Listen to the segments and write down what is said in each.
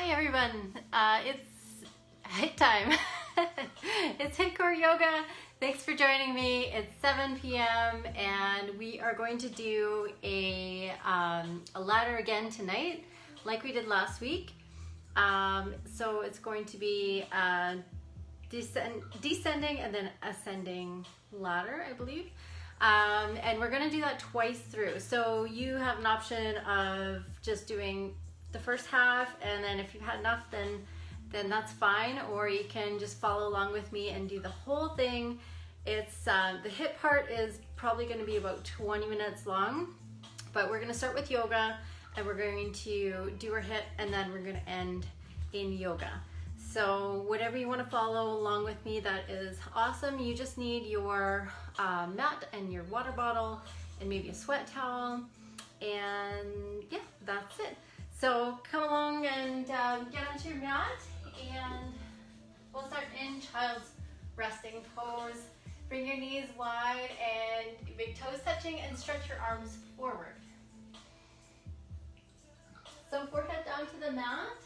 Hi everyone, it's HIIT time. It's HIIT core yoga. Thanks for joining me. It's 7 p.m. and we are going to do a ladder again tonight like we did last week. So it's going to be a descending and then ascending ladder, I believe. And we're going to do that twice through. So you have an option of just doing the first half, and then if you've had enough, then that's fine, or you can just follow along with me and do the whole thing. It's the HIIT part is probably going to be about 20 minutes long, but we're going to start with yoga and we're going to do our HIIT and then we're going to end in yoga. So whatever you want to follow along with me, that is awesome. You just need your mat and your water bottle and maybe a sweat towel, and yeah, that's it. So come along and get onto your mat, and we'll start in child's resting pose. Bring your knees wide and big toes touching, and stretch your arms forward. So forehead down to the mat.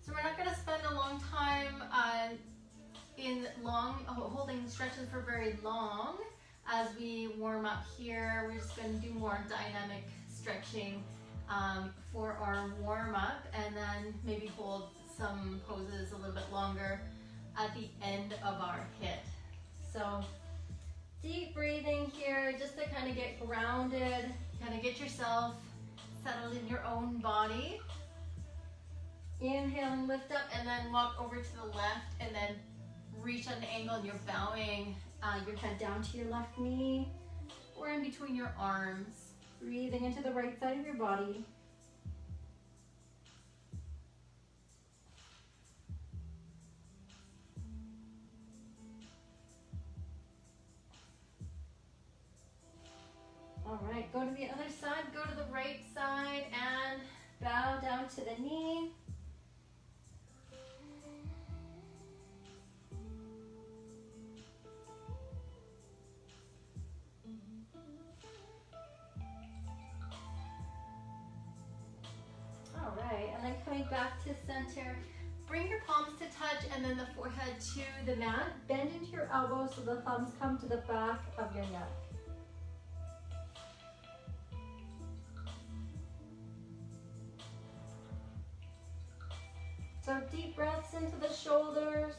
So we're not going to spend a long time holding stretches for very long. As we warm up here, we're just going to do more dynamic stretching for our warm up, and then maybe hold some poses a little bit longer at the end of our HIIT. So deep breathing here just to kind of get grounded, kind of get yourself settled in your own body. Inhale and lift up, and then walk over to the left, and then reach at an angle, and you're bowing your head down to your left knee or in between your arms. Breathing into the right side of your body. All right, go to the other side, go to the right side and bow down to the knee. All right, and then coming back to center, bring your palms to touch and then the forehead to the mat. Bend into your elbows so the thumbs come to the back of your neck. So deep breaths into the shoulders.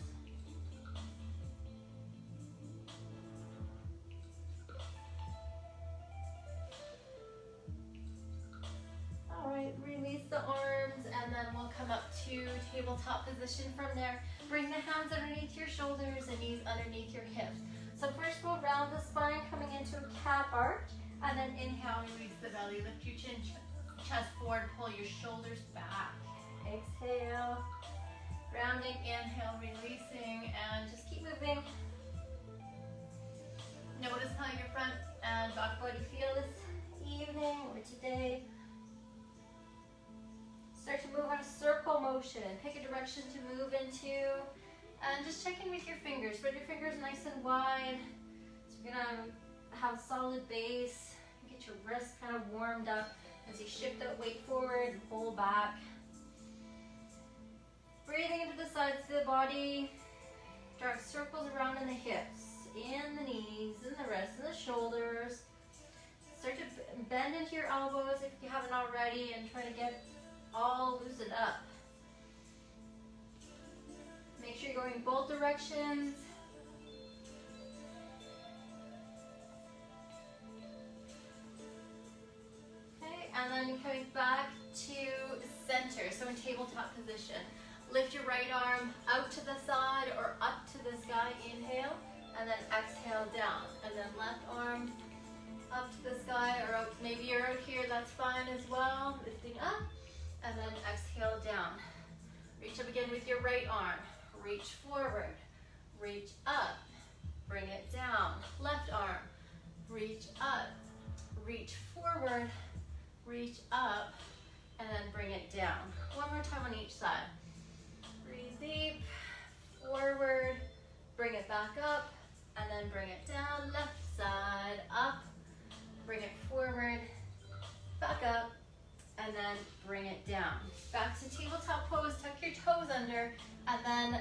All right, release the arms, and then we'll come up to tabletop position from there. Bring the hands underneath your shoulders and knees underneath your hips. So first we'll round the spine, coming into a cat arch, and then inhale, release the belly, lift your chin, chest forward, pull your shoulders back. Exhale, rounding, inhale, releasing, and just keep moving. Notice how your front and back body feel this evening or today. Start to move on a circle motion. Pick a direction to move into, and just check in with your fingers. Spread your fingers nice and wide. So you're gonna have solid base. Get your wrists kind of warmed up as you shift that weight forward and pull back. Breathing into the sides of the body. Draw circles around in the hips, in the knees, in the wrists, in the shoulders. Start to bend into your elbows if you haven't already, and try to get all loosened up. Make sure you're going both directions. Okay, and then coming back to center, so in tabletop position. Lift your right arm out to the side or up to the sky, inhale, and then exhale down. And then left arm up to the sky, or out, maybe you're out here, that's fine as well. Lifting up, and then exhale down. Reach up again with your right arm. Reach forward, reach up, bring it down. Left arm, reach up, reach forward, reach up, and then bring it down. One more time on each side. Breathe deep, forward, bring it back up, and then bring it down. Left side, up, bring it forward, back up, and then bring it down. Back to tabletop pose, tuck your toes under, and then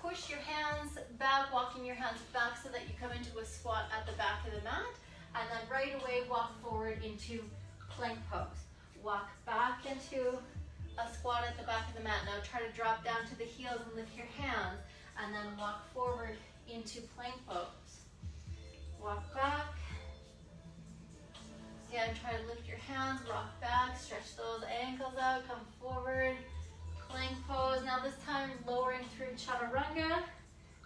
push your hands back, walking your hands back so that you come into a squat at the back of the mat, and then right away walk forward into plank pose. Walk back into a squat at the back of the mat. Now try to drop down to the heels and lift your hands, and then walk forward into plank pose. Walk back. Again, try to lift your hands, rock back, stretch those ankles out, come forward. Plank pose. Now this time lowering through chaturanga.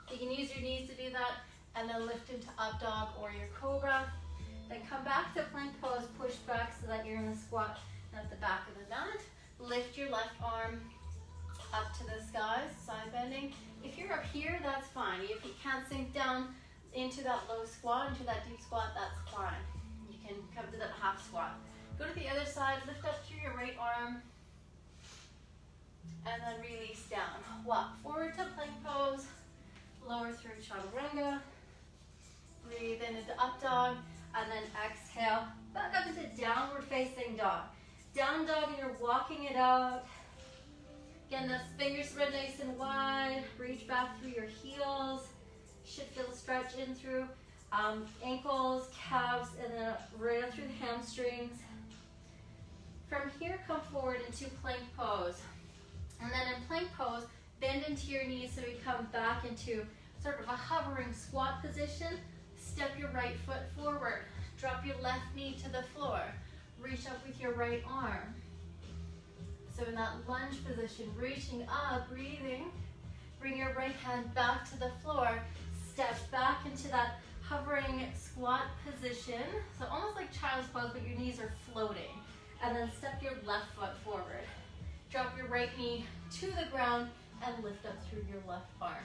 You can use your knees to do that, and then lift into up dog or your cobra. Then come back to plank pose, push back so that you're in a squat at the back of the mat. Lift your left arm up to the sky, side bending. If you're up here, that's fine. If you can't sink down into that low squat, into that deep squat, that's fine. You can come to that half squat. Go to the other side, lift up through your right arm, and then release down. Walk forward to plank pose, lower through chaturanga. Breathe in into up dog, and then exhale, back up into downward facing dog. Down dog, and you're walking it out. Again, the fingers spread nice and wide. Reach back through your heels. Should feel a stretch in through ankles, calves, and then right up through the hamstrings. From here, come forward into plank pose. And then in plank pose, bend into your knees so we come back into sort of a hovering squat position. Step your right foot forward. Drop your left knee to the floor. Reach up with your right arm. So in that lunge position, reaching up, breathing. Bring your right hand back to the floor. Step back into that hovering squat position. So almost like child's pose, but your knees are floating. And then step your left foot forward. Drop your right knee to the ground and lift up through your left arm.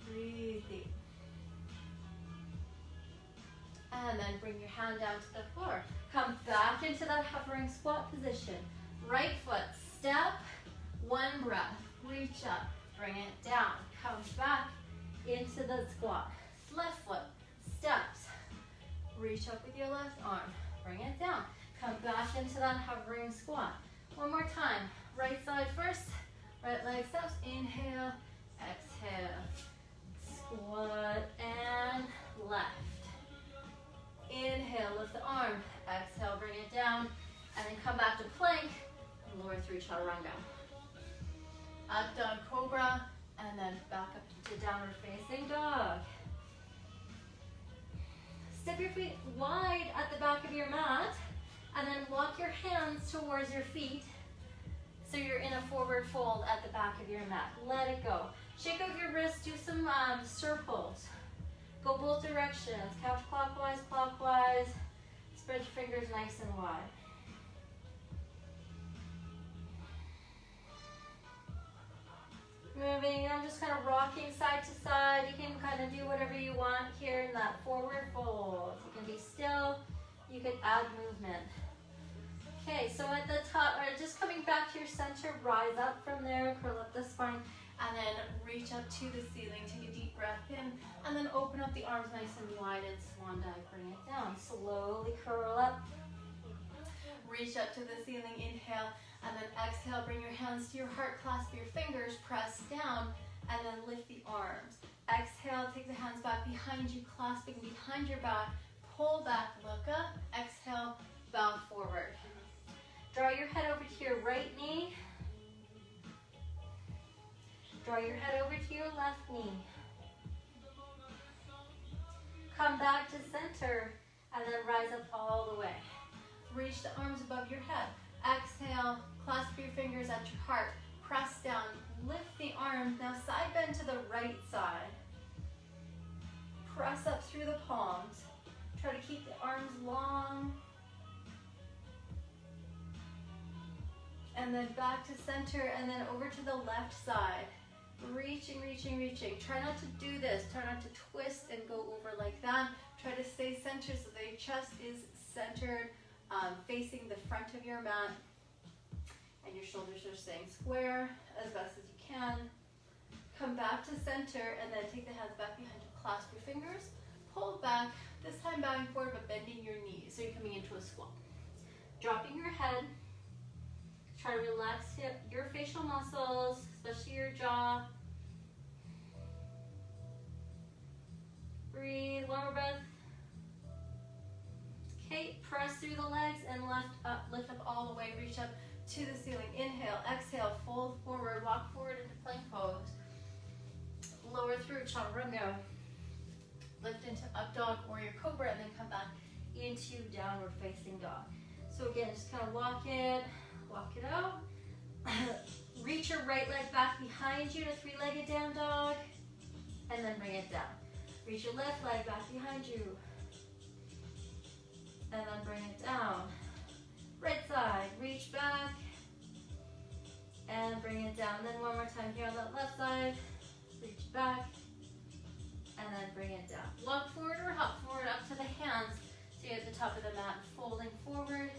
Breathe deep. And then bring your hand down to the floor. Come back into that hovering squat position. Right foot, step, one breath. Reach up, bring it down. Come back into the squat. Left foot, steps. Reach up with your left arm. Bring it down. Come back into that hovering squat. One more time. Right side first. Right leg steps. Inhale, exhale. Squat and left. Inhale, lift the arm. Exhale, bring it down. And then come back to plank. Lower through chaturanga. Up dog cobra. And then back up to downward facing dog. Step your feet wide at the back of your mat. And then walk your hands towards your feet so you're in a forward fold at the back of your mat. Let it go. Shake out your wrists, do some circles. Go both directions, counterclockwise, clockwise. Spread your fingers nice and wide. Moving, I'm just kind of rocking side to side. You can kind of do whatever you want here in that forward fold. You can be still, you can add movement. Okay, so at the top, just coming back to your center, rise up from there, curl up the spine, and then reach up to the ceiling. Take a deep breath in, and then open up the arms nice and wide and swan dive, bring it down. Slowly curl up, reach up to the ceiling, inhale, and then exhale, bring your hands to your heart, clasp your fingers, press down, and then lift the arms. Exhale, take the hands back behind you, clasping behind your back, pull back, look up, exhale, bow forward. Draw your head over to your right knee. Draw your head over to your left knee. Come back to center and then rise up all the way. Reach the arms above your head. Exhale, clasp your fingers at your heart. Press down, lift the arms. Now side bend to the right side. Press up through the palms. Try to keep the arms long. And then back to center and then over to the left side. Reaching, reaching, reaching. Try not to do this. Try not to twist and go over like that. Try to stay centered so that your chest is centered, facing the front of your mat. And your shoulders are staying square as best as you can. Come back to center and then take the hands back behind you. Clasp your fingers. Pull back. This time bowing forward but bending your knees. So you're coming into a squat. Dropping your head. relax your facial muscles, especially your jaw. Breathe, one more breath. Okay, press through the legs and lift up all the way, reach up to the ceiling. Inhale, exhale, fold forward, walk forward into plank pose. Lower through chaturanga. Lift into up dog or your cobra and then come back into downward facing dog. So again, just kind of walk it out. Reach your right leg back behind you to three-legged down dog and then bring it down. Reach your left leg back behind you and then bring it down. Right side, reach back and bring it down. Then one more time here on that left side, reach back and then bring it down. Walk forward or hop forward up to the hands. So you're at the top of the mat, folding forward.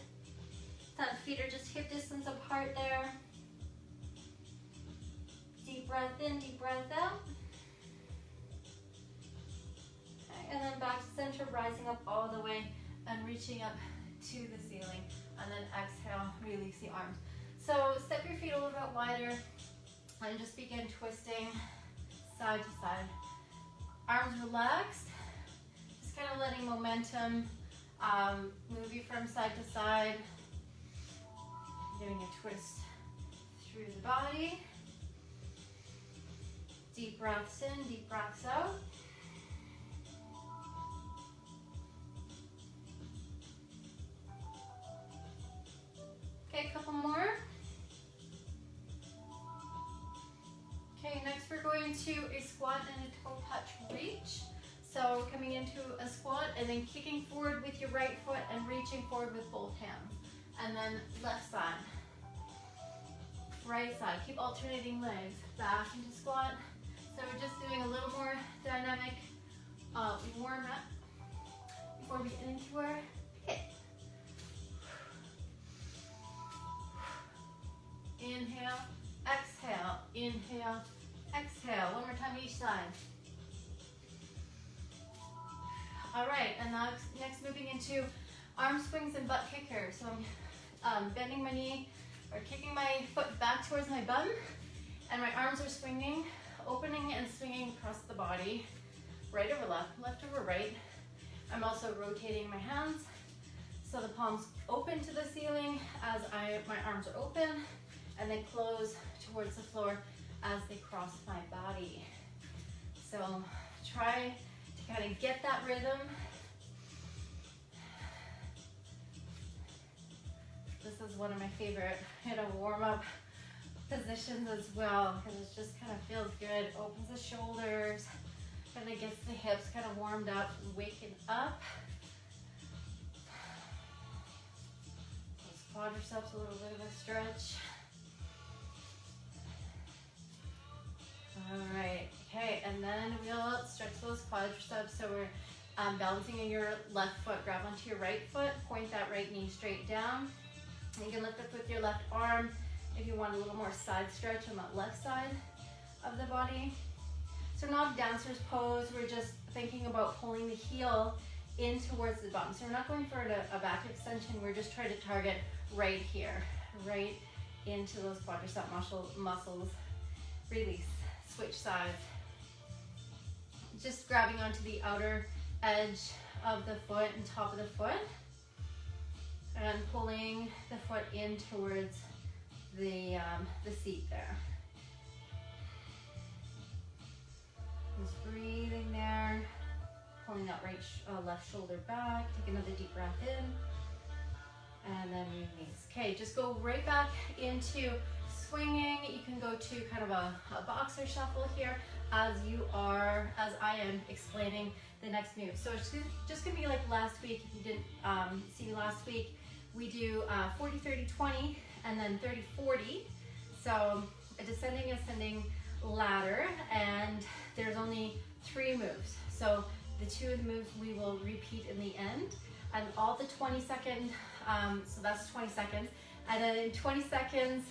Feet are just hip distance apart there. Deep breath in, deep breath out. Okay, and then back to center, rising up all the way and reaching up to the ceiling. And then exhale, release the arms. So step your feet a little bit wider and just begin twisting side to side. Arms relaxed, just kind of letting momentum move you from side to side. Doing a twist through the body. Deep breaths in, deep breaths out. Okay, a couple more. Okay, next we're going to a squat and a toe touch reach. So coming into a squat and then kicking forward with your right foot and reaching forward with both hands. And then left side, right side. Keep alternating legs. Back into squat. So we're just doing a little more dynamic warm up before we get into our HIIT. Inhale, exhale, inhale, exhale. One more time each side. All right, and now next moving into arm swings and butt kickers. So I'm bending my knee or kicking my foot back towards my bum, and my arms are swinging, opening and swinging across the body, right over left, left over right. I'm also rotating my hands so the palms open to the ceiling as my arms are open, and they close towards the floor as they cross my body. So try to kind of get that rhythm. This is one of my favorite warm-up positions as well, because it just kind of feels good. Opens the shoulders, kind of gets the hips kind of warmed up, waking up. Those quadriceps, a little bit of a stretch. All right, okay, and then we'll stretch those quadriceps. So we're balancing on your left foot, grab onto your right foot, point that right knee straight down. You can lift up with your left arm if you want a little more side stretch on that left side of the body. So not dancer's pose, we're just thinking about pulling the heel in towards the bottom. So we're not going for a back extension, we're just trying to target right here, right into those quadricep muscles. Release, switch sides. Just grabbing onto the outer edge of the foot and top of the foot, and pulling the foot in towards the seat there. Just breathing there, pulling that left shoulder back. Take another deep breath in, and then release. Okay, just go right back into swinging. You can go to kind of a boxer shuffle here as I am explaining the next move. So it's just gonna be like last week. If you didn't see me last week, we do 40, 30, 20, and then 30, 40. So a descending, ascending ladder, and there's only 3 moves. So the 2 of the moves we will repeat in the end, and all the 20-second, so that's 20 seconds. And then in 20 seconds,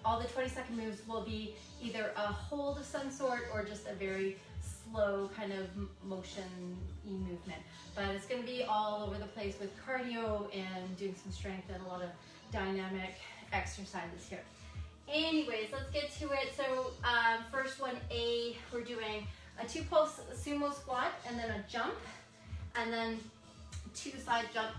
all the 20-second moves will be either a hold of some sort or just a very slow kind of motion-y movement. But it's going to be all over the place with cardio and doing some strength and a lot of dynamic exercises here. Anyways, let's get to it. So first one, A, we're doing a 2-pulse sumo squat and then a jump, and then 2 side jump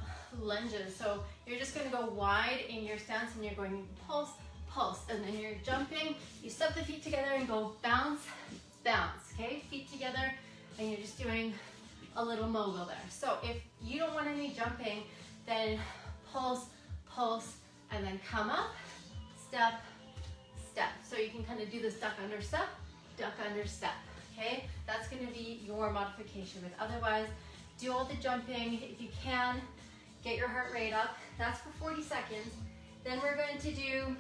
lunges. So you're just going to go wide in your stance and you're going pulse, pulse, and then you're jumping. You step the feet together and go bounce, bounce, okay? Feet together, and you're just doing a little mogul there. So if you don't want any jumping, then pulse, pulse, and then come up, step, step. So you can kind of do this duck under step, okay? That's gonna be your modification. But otherwise, do all the jumping. If you can, get your heart rate up. That's for 40 seconds. Then we're going to do,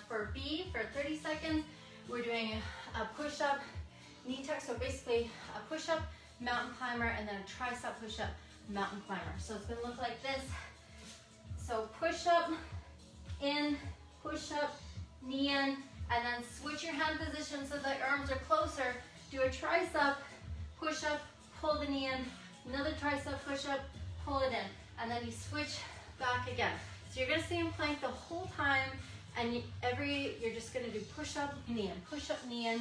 for B, for 30 seconds, we're doing a push-up, knee tuck. So basically a push-up, mountain climber, and then a tricep push-up, mountain climber. So it's gonna look like this. So push-up, in, push-up, knee in, and then switch your hand position so that your arms are closer. Do a tricep, push-up, pull the knee in, another tricep push-up, pull it in, and then you switch back again. So you're gonna stay in plank the whole time, and you're just gonna do push-up, knee in, push-up, knee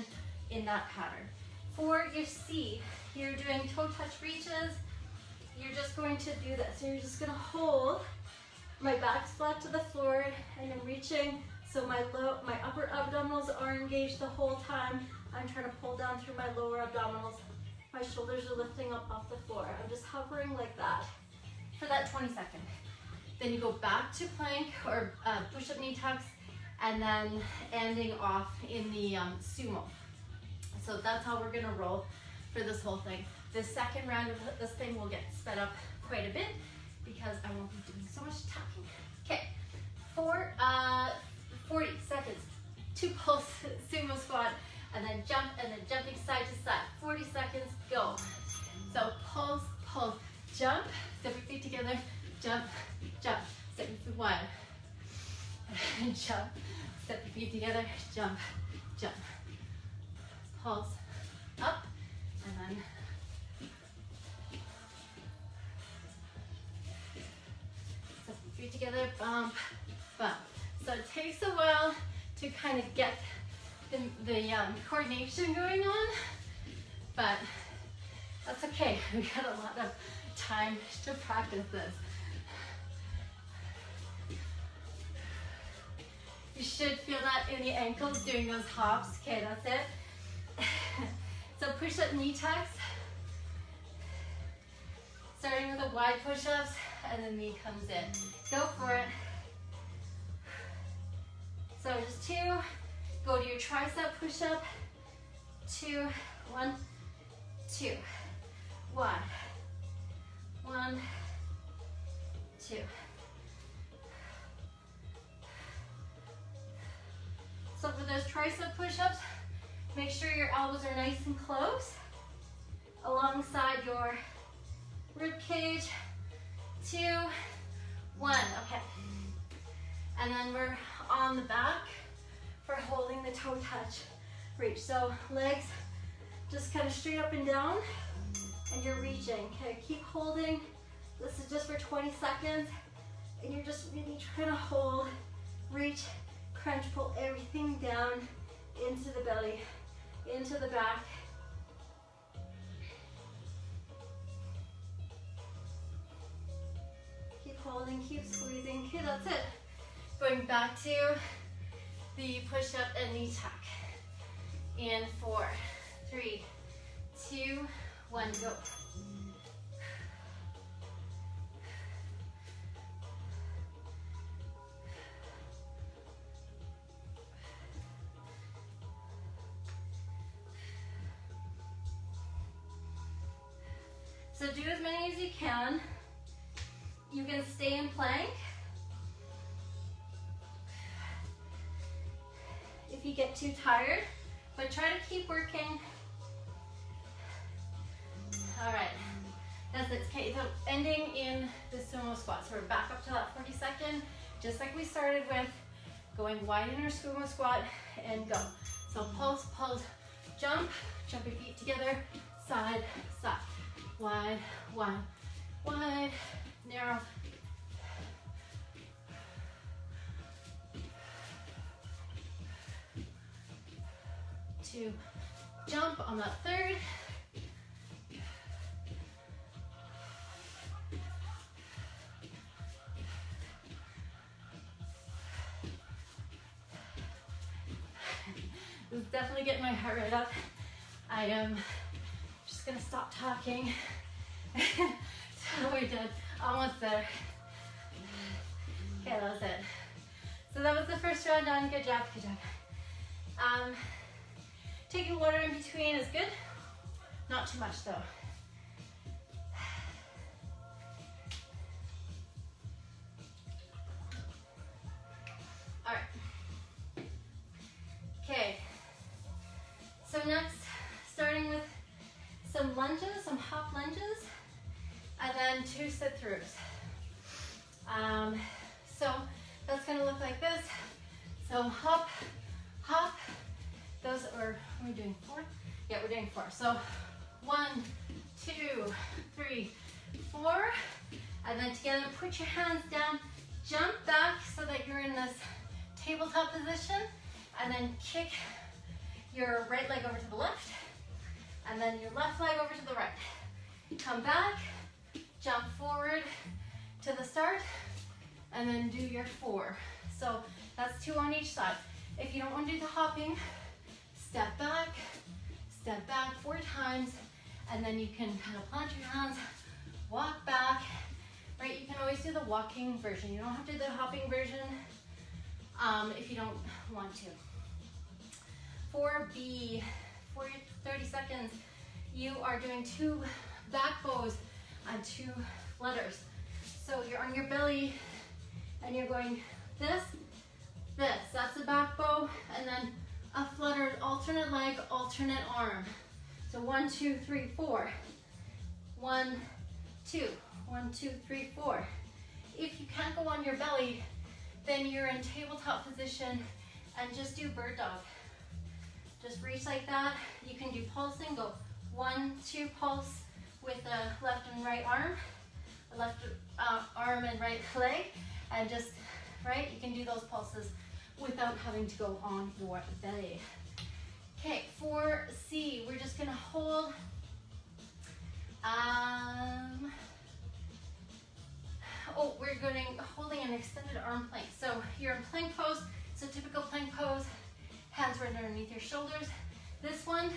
in that pattern. For your C, you're doing toe touch reaches. You're just going to do this. So you're just gonna hold, my back's flat to the floor, and I'm reaching, so my upper abdominals are engaged the whole time. I'm trying to pull down through my lower abdominals. My shoulders are lifting up off the floor. I'm just hovering like that for that 20 seconds. Then you go back to plank or push-up knee tucks, and then ending off in the sumo. So that's how we're gonna roll for this whole thing. The second round of this thing will get sped up quite a bit because I won't be doing so much talking. Okay, for 40 seconds, 2 pulse sumo squat, and then jump, and then jumping side to side. 40 seconds, go. So pulse, pulse, jump, step your feet together, jump, jump, step your feet wide, and jump, step your feet together, jump, jump. Pulse, up, and then step your feet together, bump, bump. So it takes a while to kind of get the coordination going on, but that's okay. We got a lot of time to practice this. You should feel that in the ankles doing those hops. Okay, that's it. So push-up knee tucks, starting with the wide push-ups, and then knee comes in. Go for it. So just 2. Go to your tricep push-up. 2, 1, 2, 1, 1, 2. So for those tricep push-ups, make sure your elbows are nice and close alongside your rib cage. 2, 1, okay. And then we're on the back for holding the toe touch reach. So legs just kind of straight up and down, and you're reaching. Okay, keep holding. This is just for 20 seconds, and you're just really trying to hold, reach, crunch, pull everything down into the belly, into the back. Keep holding, keep squeezing. Okay, that's it. Going back to the push-up and knee tuck. In 4, 3, 2, 1, go. So do as many as you can. You can stay in plank. If you get too tired, but try to keep working. All right, that's it. Okay, so ending in the sumo squat. So we're back up to that 40 second, just like we started with, going wide in our sumo squat and go. So pulse, pulse, jump, jump your feet together, side, side, wide, wide, wide, narrow, to jump on that third. This is definitely getting my heart rate up. I am just gonna stop talking. So we're done, almost there. Okay, that was it. So that was the first round done. Good job, good job. Taking water in between is good. Not too much though. All right. Okay. So next, starting with some lunges, some hop lunges, and then 2 sit-throughs. So that's gonna look like this. So hop, hop. Those are we doing 4? Yeah, we're doing 4. So 1, 2, 3, 4, and then together put your hands down, jump back so that you're in this tabletop position, and then kick your right leg over to the left, and then your left leg over to the right. Come back, jump forward to the start, and then do your 4. So that's 2 on each side. If you don't want to do the hopping, step back 4 times, and then you can kind of plant your hands, walk back, right? You can always do the walking version. You don't have to do the hopping version if you don't want to. 4B, for your 30 seconds, you are doing 2 back bows and 2 flutters. So you're on your belly and you're going this, that's a back bow, and then a flutter, alternate leg, alternate arm. So 1, 2, 3, 4. 1, 2, 1, 2, 3, 4. If you can't go on your belly, then you're in tabletop position and just do bird dog. Just reach like that. You can do pulsing, go 1, 2 pulse with the left and right arm, left arm and right leg, and just, right, you can do those pulses without having to go on your belly. Okay, for C, we're just gonna hold, we're holding an extended arm plank. So you're in plank pose, so typical plank pose, hands right underneath your shoulders. This one,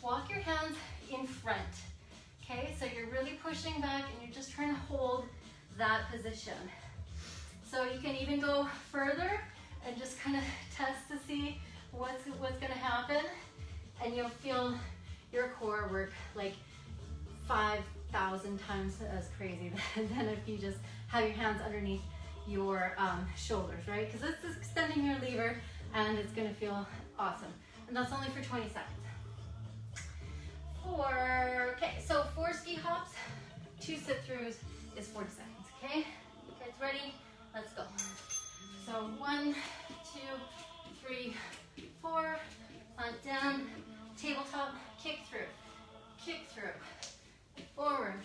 walk your hands in front. Okay, so you're really pushing back and you're just trying to hold that position. So you can even go further and just kind of test to see what's gonna happen, and you'll feel your core work like 5,000 times as crazy than if you just have your hands underneath your shoulders, right? Because this is extending your lever and it's gonna feel awesome. And that's only for 20 seconds. So 4 ski hops, 2 sit-throughs is 40 seconds, okay? You guys ready? Let's go. So 1, 2, 3, 4, plant down, tabletop, kick through, forward.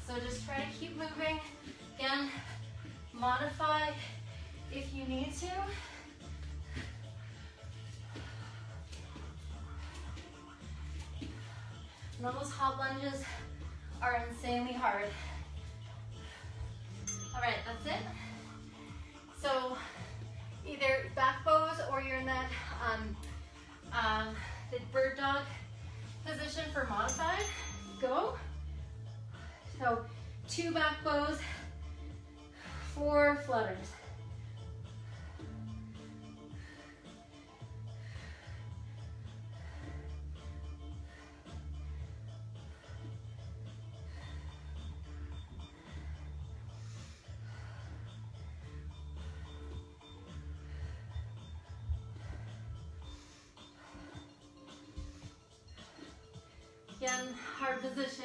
So just try to keep moving. Again, modify if you need to. And all those hop lunges are insanely hard. All right, that's it. So either back bows or you're in that the bird dog position for modified. Go. So 2 back bows, 4 flutters. Again, hard position.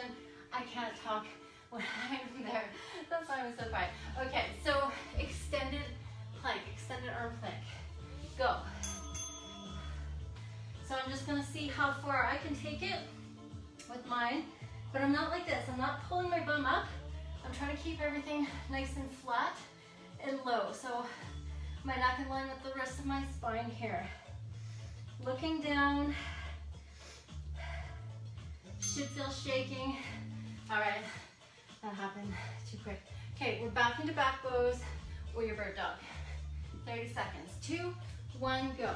I can't talk when I'm there. That's why I'm so quiet. Okay, so extended plank, extended arm plank. Go. So I'm just gonna see how far I can take it. with mine, but I'm not like this. I'm not pulling my bum up. I'm trying to keep everything nice and flat and low. So my neck in line with the rest of my spine here. Looking down. Should feel shaking. All right, that happened too quick. Okay, we're back into back bows or your bird dog. 30 seconds. 2, 1, go.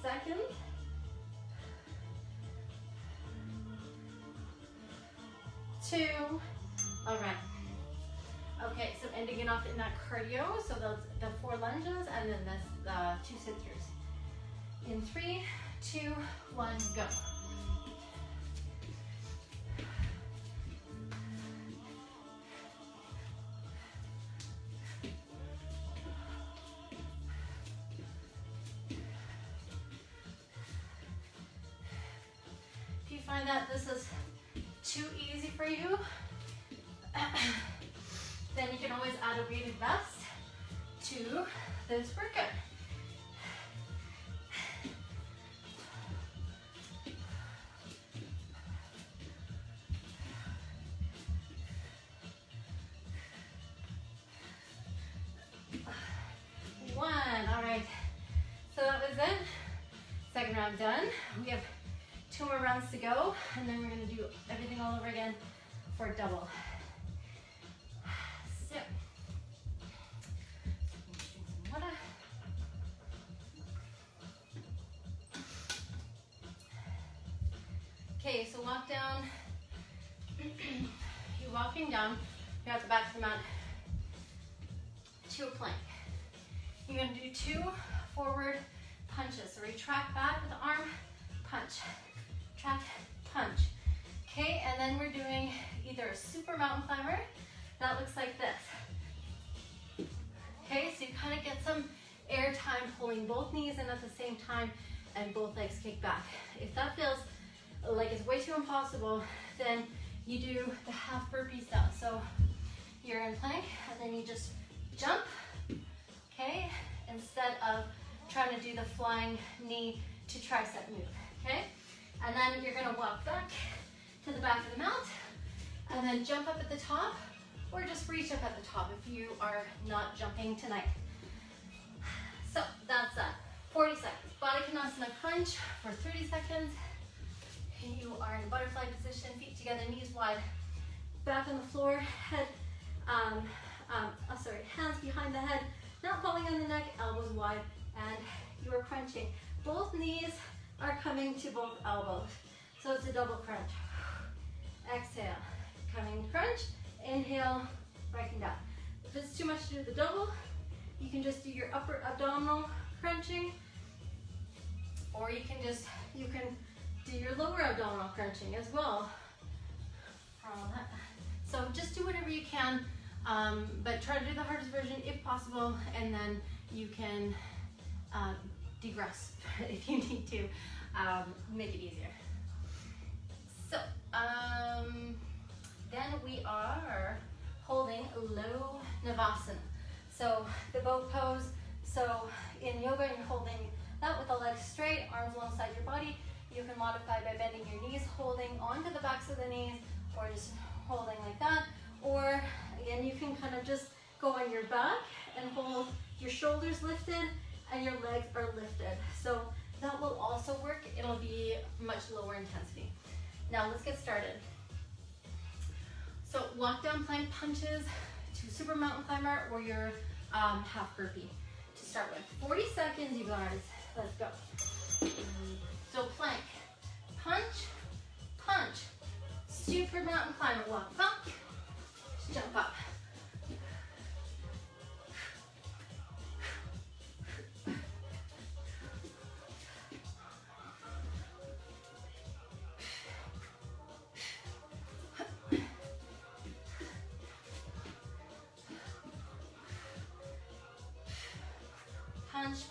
Seconds. 2. All right. Okay, so ending it off in that cardio. So those the 4 lunges and then this 2 sit-throughs. In 3, 2, 1, go. Find that this is too easy for you, then you can always add a weighted vest to this workout. One, all right. So that was it. Second round done. We have 2 more rounds to go, and then we're gonna do everything all over again for double. So, drink some water. Okay, so walk down. You're walking down. You're at the back of the mat to a plank. You're gonna do 2 forward punches. So retract back with the arm, punch. Track, punch. Okay, and then we're doing either a super mountain climber that looks like this. Okay, so you kind of get some air time pulling both knees in at the same time and both legs kick back. If that feels like it's way too impossible, then you do the half burpee style. So you're in plank and then you just jump, okay, instead of trying to do the flying knee to tricep move, okay? And then you're gonna walk back to the back of the mat and then jump up at the top or just reach up at the top if you are not jumping tonight. So that's that. 40 seconds. Baddha crunch for 30 seconds. You are in butterfly position, feet together, knees wide, back on the floor, head, hands behind the head, not falling on the neck, elbows wide, and you are crunching. Both knees are coming to both elbows. So it's a double crunch. Exhale, coming crunch, inhale, breaking down. If it's too much to do the double, you can just do your upper abdominal crunching, or you can do your lower abdominal crunching as well. So just do whatever you can, but try to do the hardest version if possible, and then you can degress if you need to make it easier. So then we are holding low navasana. So the boat pose. So in yoga, you're holding that with the legs straight, arms alongside your body. You can modify by bending your knees, holding onto the backs of the knees, or just holding like that. Or again, you can kind of just go on your back and hold your shoulders lifted and your legs are lifted. So that will also work. It'll be much lower intensity. Now let's get started. So walk down plank punches to super mountain climber or your half burpee to start with. 40 seconds, you guys. Let's go. So plank, punch, punch, super mountain climber, walk back, jump up.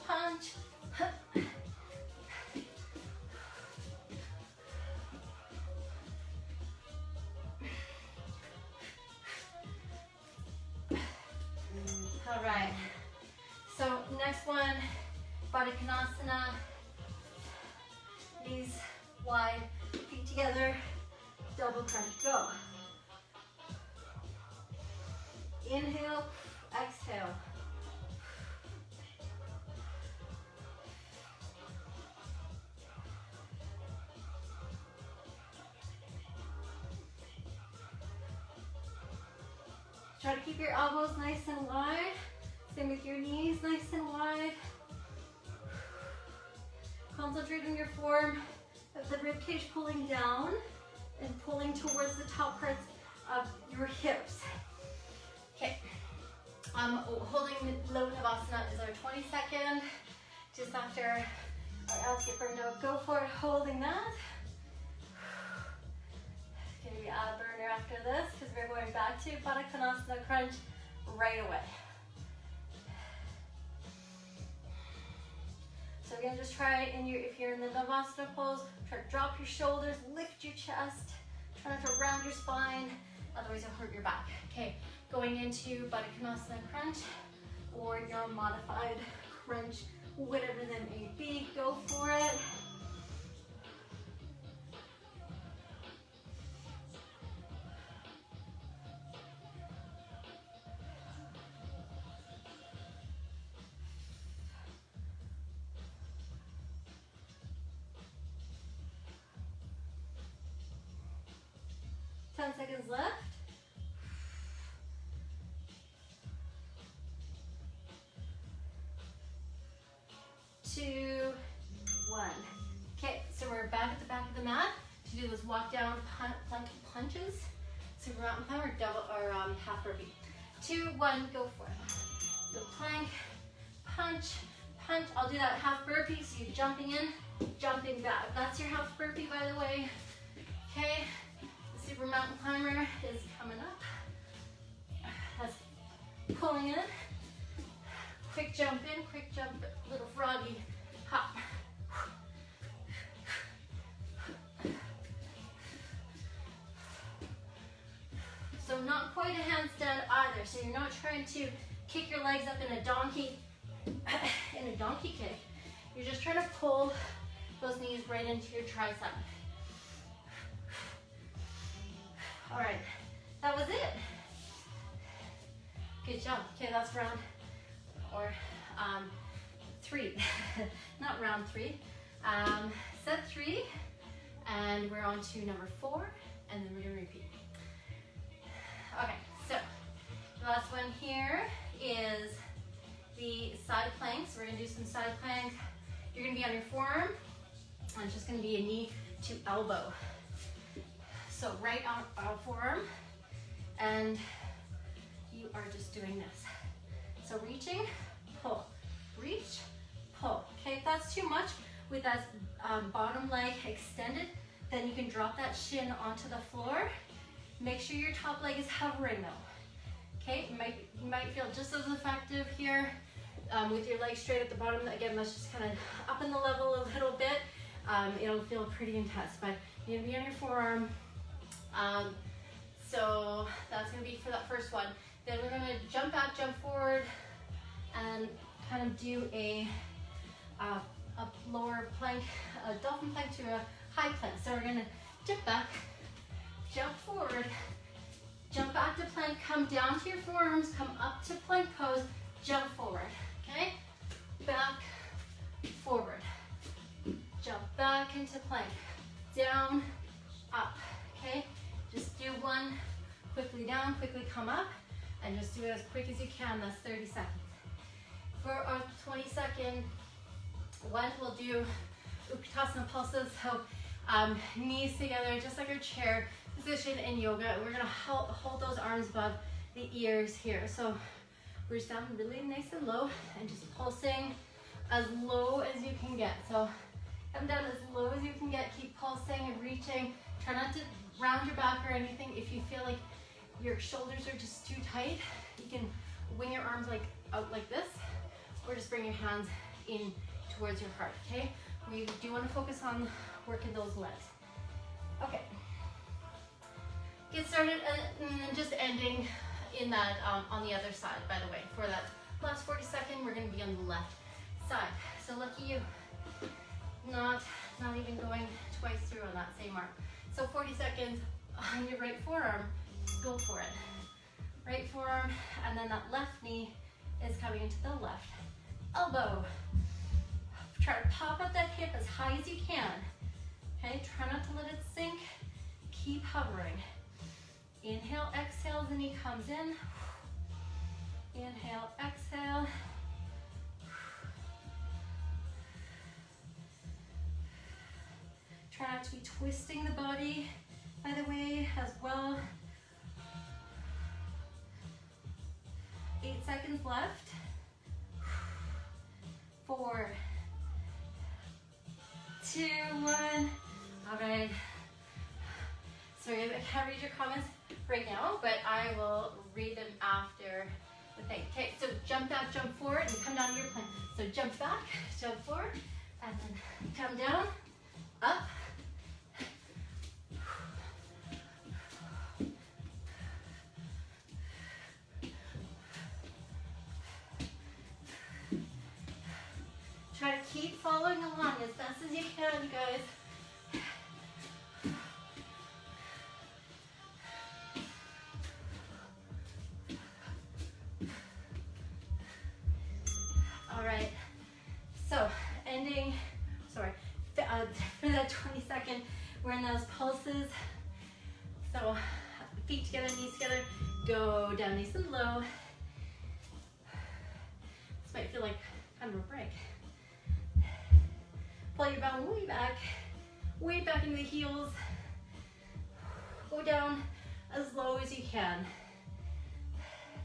punch, punch. All right, so next one, Baddha Konasana. Knees wide, feet together, double crunch, go. Inhale, exhale. Try to keep your elbows nice and wide. Same with your knees, nice and wide. Concentrate on your form of the rib cage pulling down and pulling towards the top parts of your hips. Okay, holding low Navasana is our 22nd, just after our out skipper. No, go for it, holding that. It's gonna be a burner after this because we're going back to Baddha Konasana crunch right away. So again, just try if you're in the Navasana pose, try to drop your shoulders, lift your chest, try not to round your spine, otherwise you'll hurt your back. Okay, going into Baddha Konasana crunch or your modified crunch, whatever that may be, go for it. Seconds left. 2, 1. Okay, so we're back at the back of the mat to do those walk down plank punches. So mountain climb or double or half burpee. 2, 1, go for it. So plank, punch, punch. I'll do that half burpee. So you're jumping in, jumping back. That's your half burpee, by the way. Okay. Super mountain climber is coming up. That's pulling in. Quick jump in, quick jump, little froggy hop. So not quite a handstand either. So you're not trying to kick your legs up in a donkey kick. You're just trying to pull those knees right into your tricep. All right, that was it. Good job. Okay, that's round, or 3, not round 3. Set 3, and we're on to number 4, and then we're gonna repeat. Okay, so the last one here is the side planks. We're gonna do some side planks. You're gonna be on your forearm, and it's just gonna be a knee to elbow. So right on our forearm, and you are just doing this. So reaching, pull, reach, pull. Okay, if that's too much with that bottom leg extended, then you can drop that shin onto the floor. Make sure your top leg is hovering though. Okay, you might feel just as effective here with your leg straight at the bottom. Again, let's just kind of up in the level a little bit. It'll feel pretty intense, but you're gonna be on your forearm. So that's gonna be for that first one. Then we're gonna jump back, jump forward, and kind of do a lower plank, a dolphin plank to a high plank. So we're gonna jump back, jump forward, jump back to plank, come down to your forearms, come up to plank pose, jump forward, okay? Back, forward, jump back into plank, down, up, okay? Just do one, quickly down, quickly come up, and just do it as quick as you can. That's 30 seconds. For our 22nd one, we'll do Utkatasana pulses. So knees together, just like our chair position in yoga. We're gonna hold those arms above the ears here. So we're just down really nice and low, and just pulsing as low as you can get. So come down as low as you can get. Keep pulsing and reaching. Try not to round your back or anything. If you feel like your shoulders are just too tight, you can wing your arms like out like this, or just bring your hands in towards your heart, okay? We do want to focus on working those legs. Okay. Get started and then just ending in that on the other side, by the way. For that last 40 seconds, we're going to be on the left side. So lucky you, not even going twice through on that same arm. So 40 seconds on your right forearm, go for it. Right forearm, and then that left knee is coming into the left elbow. Try to pop up that hip as high as you can. Okay, try not to let it sink. Keep hovering. Inhale, exhale, the knee comes in. Inhale, exhale. Try not to be twisting the body, by the way, as well. 8 seconds left. 4, 2, 1. All right. Sorry, I can't read your comments right now, but I will read them after the thing. Okay, so jump back, jump forward, and come down to your plank. So jump back, jump forward, and then come down, up. Try to keep following along as fast as you can, you guys. All right, so ending, sorry, for that 20-second, we're in those pulses. So feet together, knees together, go down nice and low. This might feel like kind of a break. Pull your bum way back into the heels. Go down as low as you can.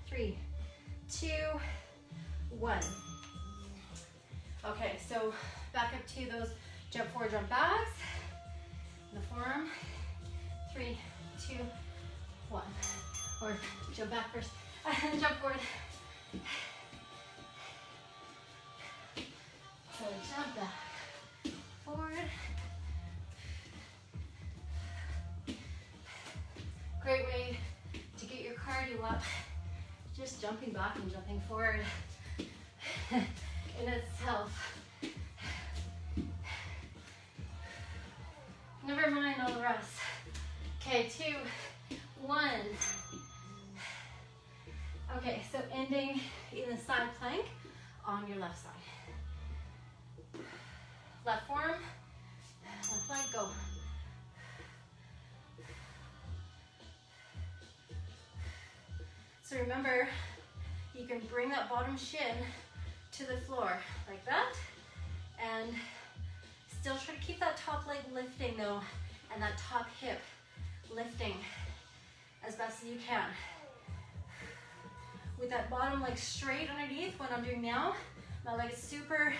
3, 2, 1. Okay, so back up to those jump forward, jump backs. The forearm. 3, 2, 1. Or jump back first and jump forward. So jump back, forward. Great way to get your cardio up. Just jumping back and jumping forward in itself. Never mind all the rest. Okay, 2, 1. Okay, so ending in the side plank on your left side. Left forearm, left leg, go. So remember, you can bring that bottom shin to the floor like that, and still try to keep that top leg lifting though, and that top hip lifting as best as you can. With that bottom leg straight underneath, what I'm doing now, my leg is super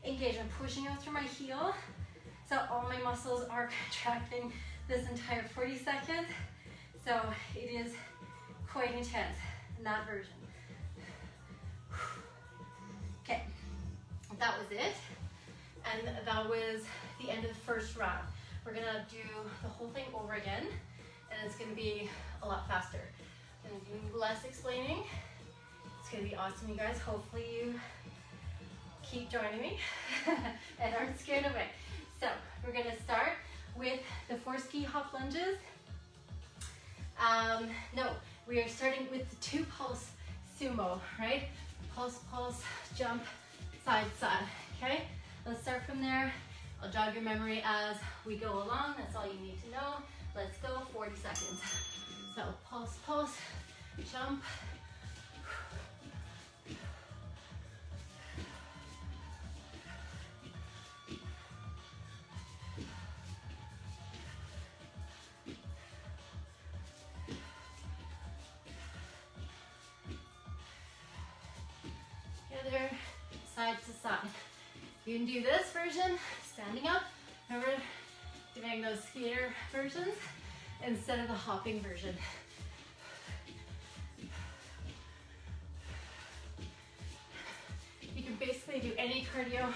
engaged. I'm pushing out through my heel, so all my muscles are contracting this entire 40 seconds. So it is quite intense in that version. Okay, that was it. And that was the end of the first round. We're gonna do the whole thing over again, and it's gonna be a lot faster. I'm gonna do less explaining. It's gonna be awesome, you guys. Hopefully you keep joining me and aren't scared away. So we're gonna start with the 4 ski hop lunges. No, we are starting with the 2 pulse sumo, right? Pulse, pulse, jump, side, side, okay? Let's start from there. I'll jog your memory as we go along. That's all you need to know. Let's go, 40 seconds. So pulse, pulse, jump. Together, side to side. You can do this version, standing up. Remember doing those skater versions instead of the hopping version. You can basically do any cardio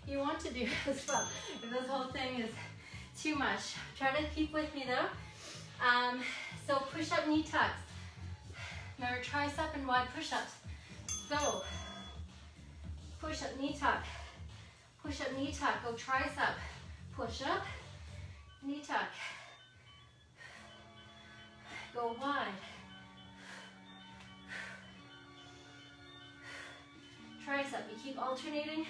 you want to do as well. If this whole thing is too much, try to keep with me though. So push-up knee tucks. Remember tricep and wide push-ups. Go. Push-up knee tuck. Push-up knee tuck. Go tricep. Push-up. Knee tuck. Go wide. Tricep. You keep alternating.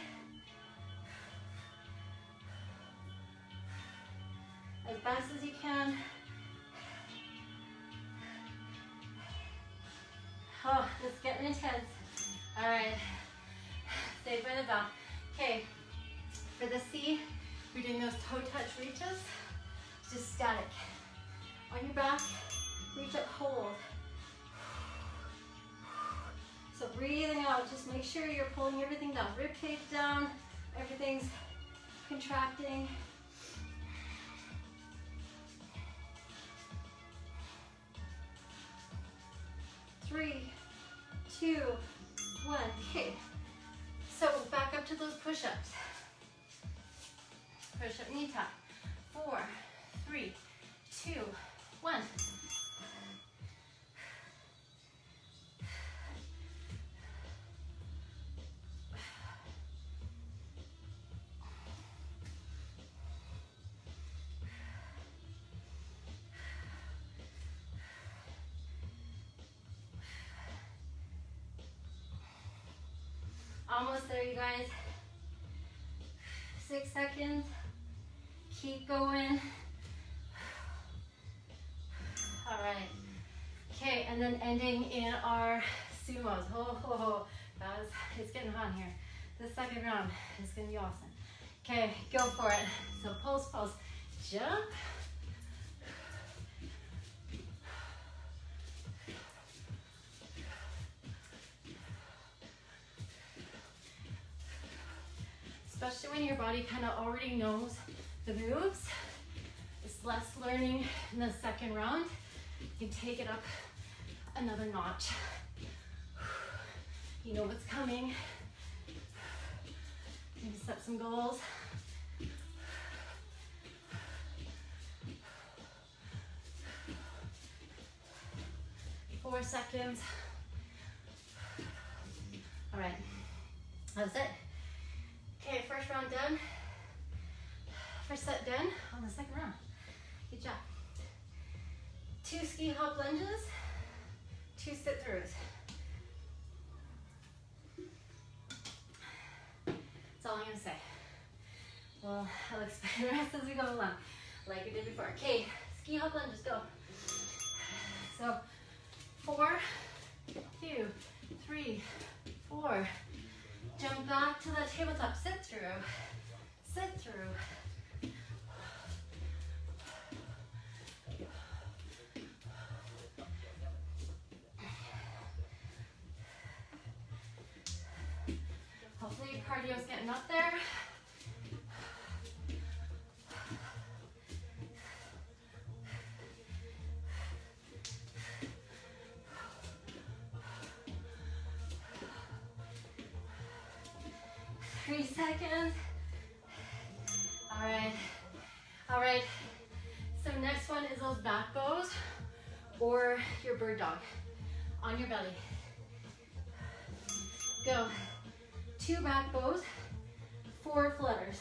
As fast as you can. Oh, it's getting intense. All right, stay by the bell. Okay, for the C, we're doing those toe touch reaches, just static. On your back, reach up, hold. So breathing out, just make sure you're pulling everything down. Rib cage down, everything's contracting. Three, 2, 1. Okay, so back up to those push-ups. Push-up knee tuck. 4, 3, 2, 1. Almost there, you guys. 6 seconds. Keep going. All right. Okay, and then ending in our sumos. Oh, guys, it's getting hot here. The second round is gonna be awesome. Okay, go for it. So pulse, jump. Especially when your body kind of already knows the moves. It's less learning in the second round. You can take it up another notch. You know what's coming. Maybe set some goals. Four seconds. All right, that's it. Okay, first round done. First set done on the second round. Good job. 2 ski hop lunges, 2 sit throughs. That's all I'm gonna say. Well, I'll explain the rest as we go along, like we did before. Okay, ski hop lunges, go. So 4, 2, 3, 4. Jump back to that tabletop, sit through, sit through. Hopefully your cardio's getting up there. Seconds. All right. So next one is those back bows or your bird dog on your belly. Go. 2 back bows, 4 flutters.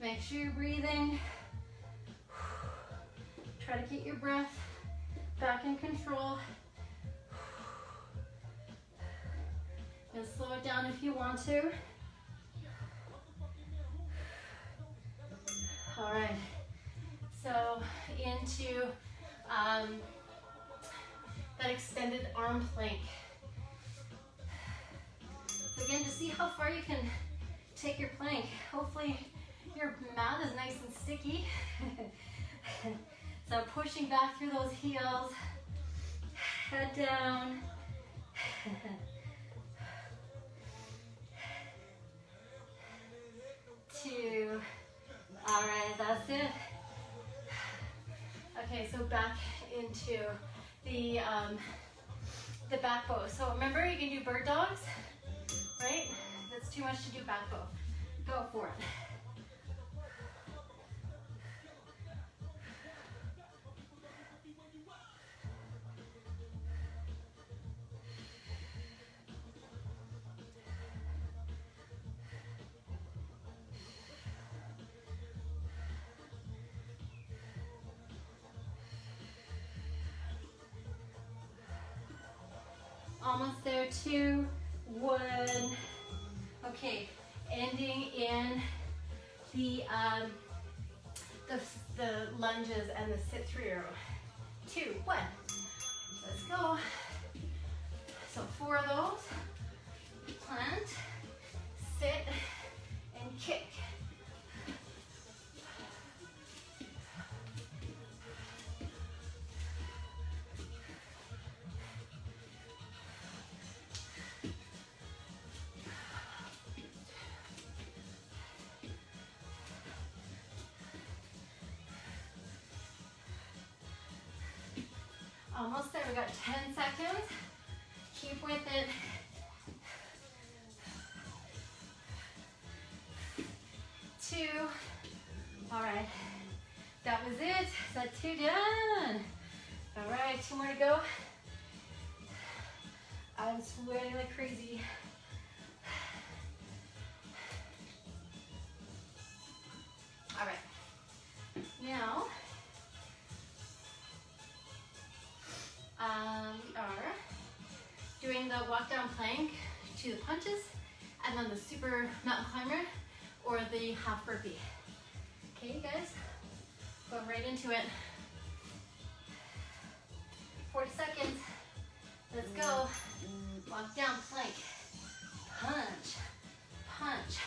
Make sure you're breathing. Try to get your breath back in control. And slow it down if you want to. All right, so into that extended arm plank. So again, to see how far you can take your plank. Hopefully your mat is nice and sticky. So pushing back through those heels, head down. 2. All right, that's it. move back into the back bow. So remember, you can do bird dogs, right? That's too much to do back bow. Go for it. Almost there, 2, 1. Okay, ending in the lunges and the sit through. 2, 1. Let's go. So 4 of those. Plant, sit, and kick. Almost there, we got 10 seconds. Keep with it. 2. All right, that was it. That's 2 done. All right, 2 more to go. I'm sweating like crazy. All right, now, we are doing the walk down plank to the punches, and then the super mountain climber or the half burpee. Okay, guys, going right into it. 40 seconds. Let's go. Walk down plank. Punch, punch,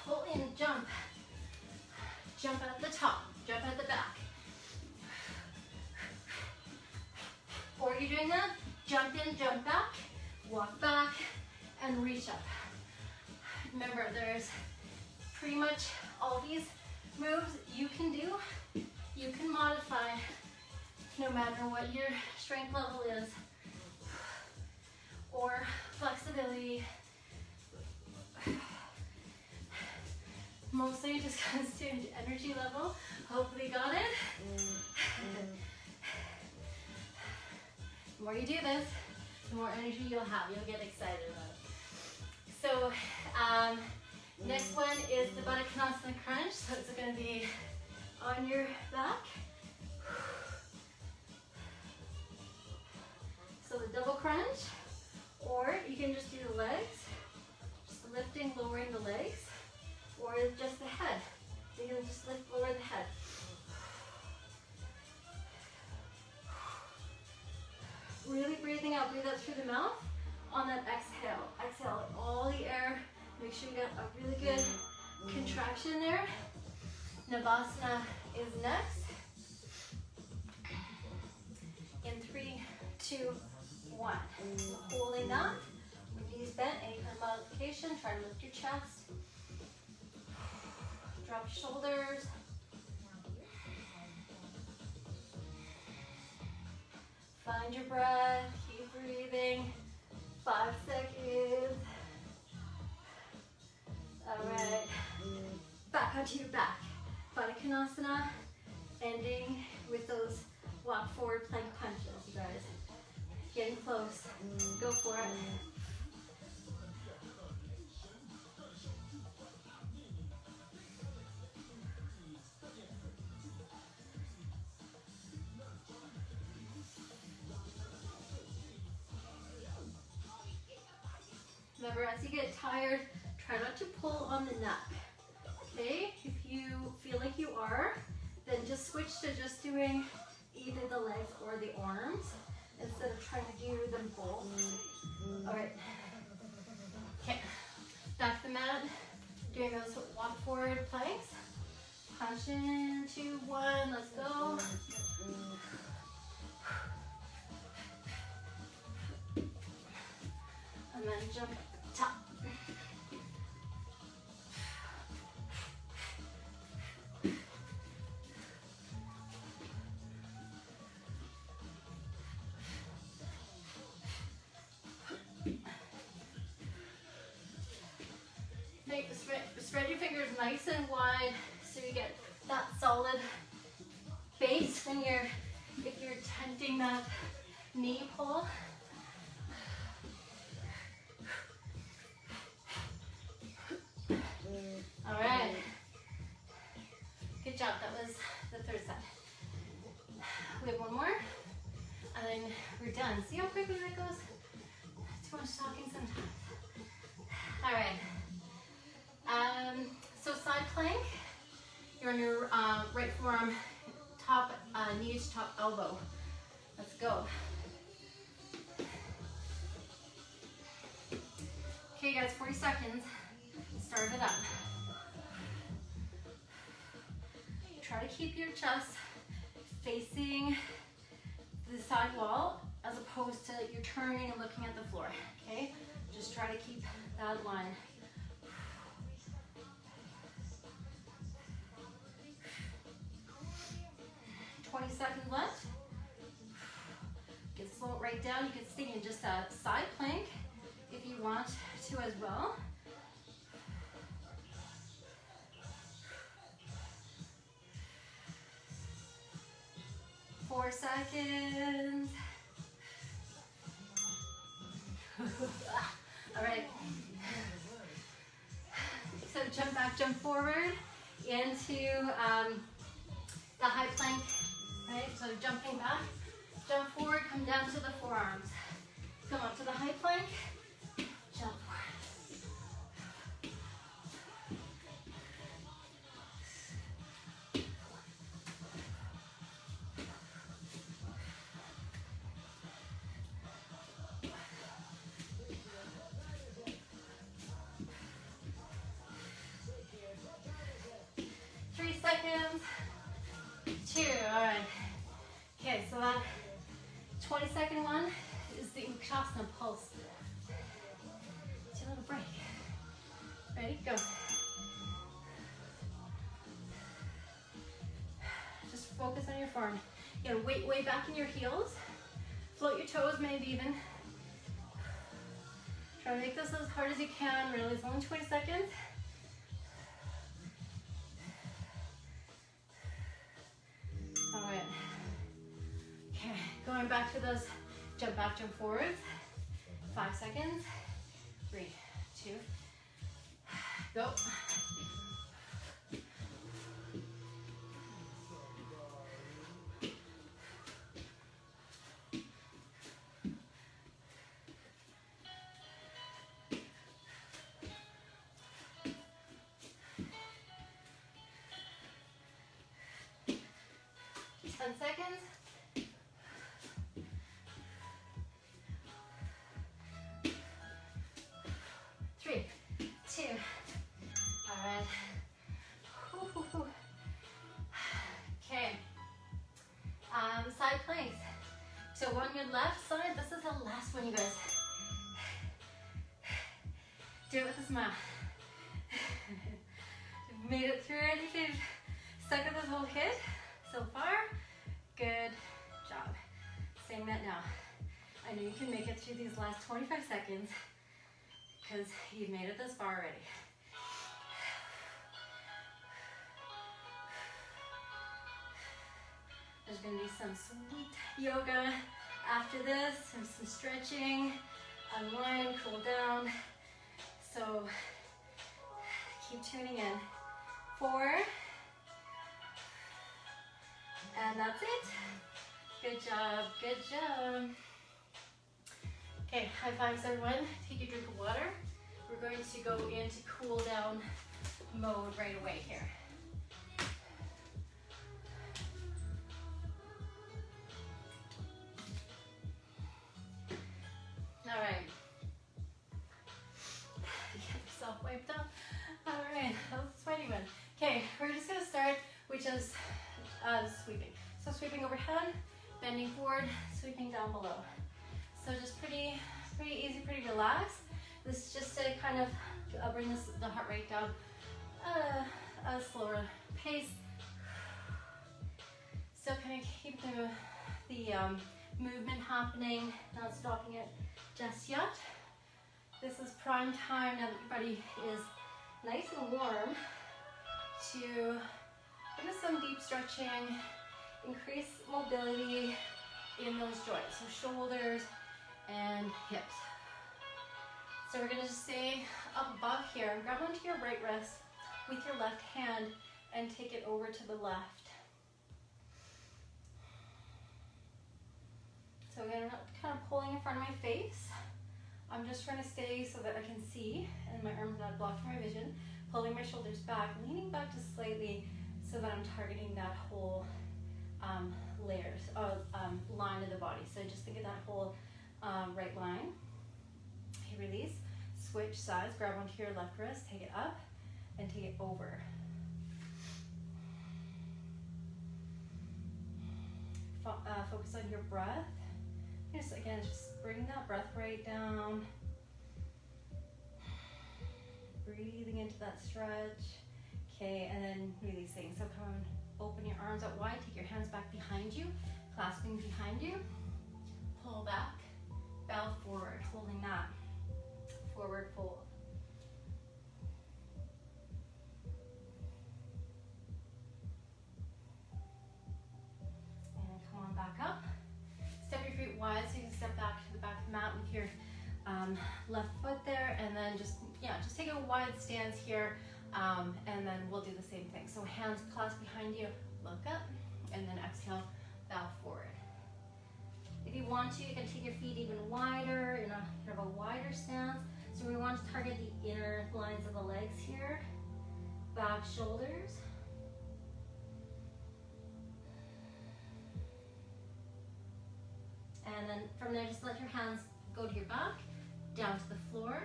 pull in, jump. Jump at the top, jump at the back. Or you're doing that, jump in, jump back, walk back, and reach up. Remember, there's pretty much all these moves you can do, you can modify no matter what your strength level is, or flexibility. Mostly it just comes to energy level. Hopefully you got it. The more you do this, the more energy you'll have. You'll get excited about it. So next one is the Baddha crunch. So it's going to be on your back. So the double crunch, or you can just do the legs, just lifting, lowering the legs, or just the head. So you can just lift, lower the head. Really breathing out, breathe out through the mouth. On that exhale, exhale all the air. Make sure you get a really good contraction there. Navasana is next. In 3, 2, 1. Holding that. Knees bent, any kind of modification. Try to lift your chest. Drop your shoulders. Find your breath, keep breathing. 5 seconds. All right. Back onto your back. Baddha ending with those walk forward plank punches, you guys. Getting close. Go for it. Remember, as you get tired, try not to pull on the neck. Okay? If you feel like you are, then just switch to just doing either the legs or the arms instead of trying to do them both. All right. Okay. Back to the mat. Doing those walk forward planks. Punch in, 2, 1. Let's go. And then jump top. nice and wide so you get that solid base when if you're tenting that knee pull. All right. Good job. That was the third set. We have one more, and then we're done. See how quickly that goes? Too much talking sometimes. All right. So side plank. You're on your right forearm, top knee to top elbow. Let's go. Okay, guys, 40 seconds. Start it up. Try to keep your chest facing the side wall as opposed to you're turning and looking at the floor, okay? Just try to keep that line. Seconds left. You can slow it right down. You can stay in just a side plank if you want to as well. Four seconds. All right. So jump back, jump forward into the high plank. Right, so jumping back, jump forward, come down to the forearms. Come up to the high plank, jump forward. 3 seconds. 2, all right. Okay, so that 20-second one is the Utkatasana pulse. It's your little break. Ready? Go. Just focus on your form. You gotta weight way back in your heels. Float your toes, maybe even. Try to make this as hard as you can. Really, it's only 20 seconds. All right. Okay, going back to those jump back, jump forwards. 5 seconds. 3, 2, go. Seconds. 3, 2. All right. Okay. Side planks. So on your left side, this is the last one, you guys. Do it with a smile. You've made it through it. You've stuck with this whole HIIT so far. Good job. Saying that now. I know you can make it through these last 25 seconds because you've made it this far already. There's going to be some sweet yoga after this, and some stretching, unwind, cool down. So keep tuning in. 4. And that's it. Good job, good job. Okay, high fives everyone. Take a drink of water. We're going to go into cool down mode right away here. All right. Get yourself wiped up. All right, that was a sweaty one. Okay, we're just gonna start with just sweeping. So sweeping overhead, bending forward, sweeping down below. So just pretty easy, pretty relaxed. This is just to kind of bring the heart rate down a slower pace. Still kind of keep the movement happening, not stopping it just yet. This is prime time now that your body is nice and warm. some deep stretching, increase mobility in those joints, so shoulders and hips. So we're gonna just stay up above here and grab onto your right wrist with your left hand and take it over to the left. So again, I'm not kind of pulling in front of my face. I'm just trying to stay so that I can see and my arm's not blocking my vision. Pulling my shoulders back, leaning back just slightly so that I'm targeting that whole line of the body. So just think of that whole right line. Okay, release, switch sides, grab onto your left wrist, take it up and take it over. Focus on your breath. Just bring that breath right down. Breathing into that stretch. Okay, and then releasing. So come on, open your arms out wide, take your hands back behind you, clasping behind you. Pull back, bow forward, holding that. Forward fold. And come on back up. Step your feet wide so you can step back to the back of the mat with your left foot there, and then just take a wide stance here, and then we'll do the same thing. So hands clasped behind you, look up, and then exhale, bow forward. If you want to, you can take your feet even wider, in a wider stance. So we want to target the inner lines of the legs here, back shoulders. And then from there, just let your hands go to your back, down to the floor.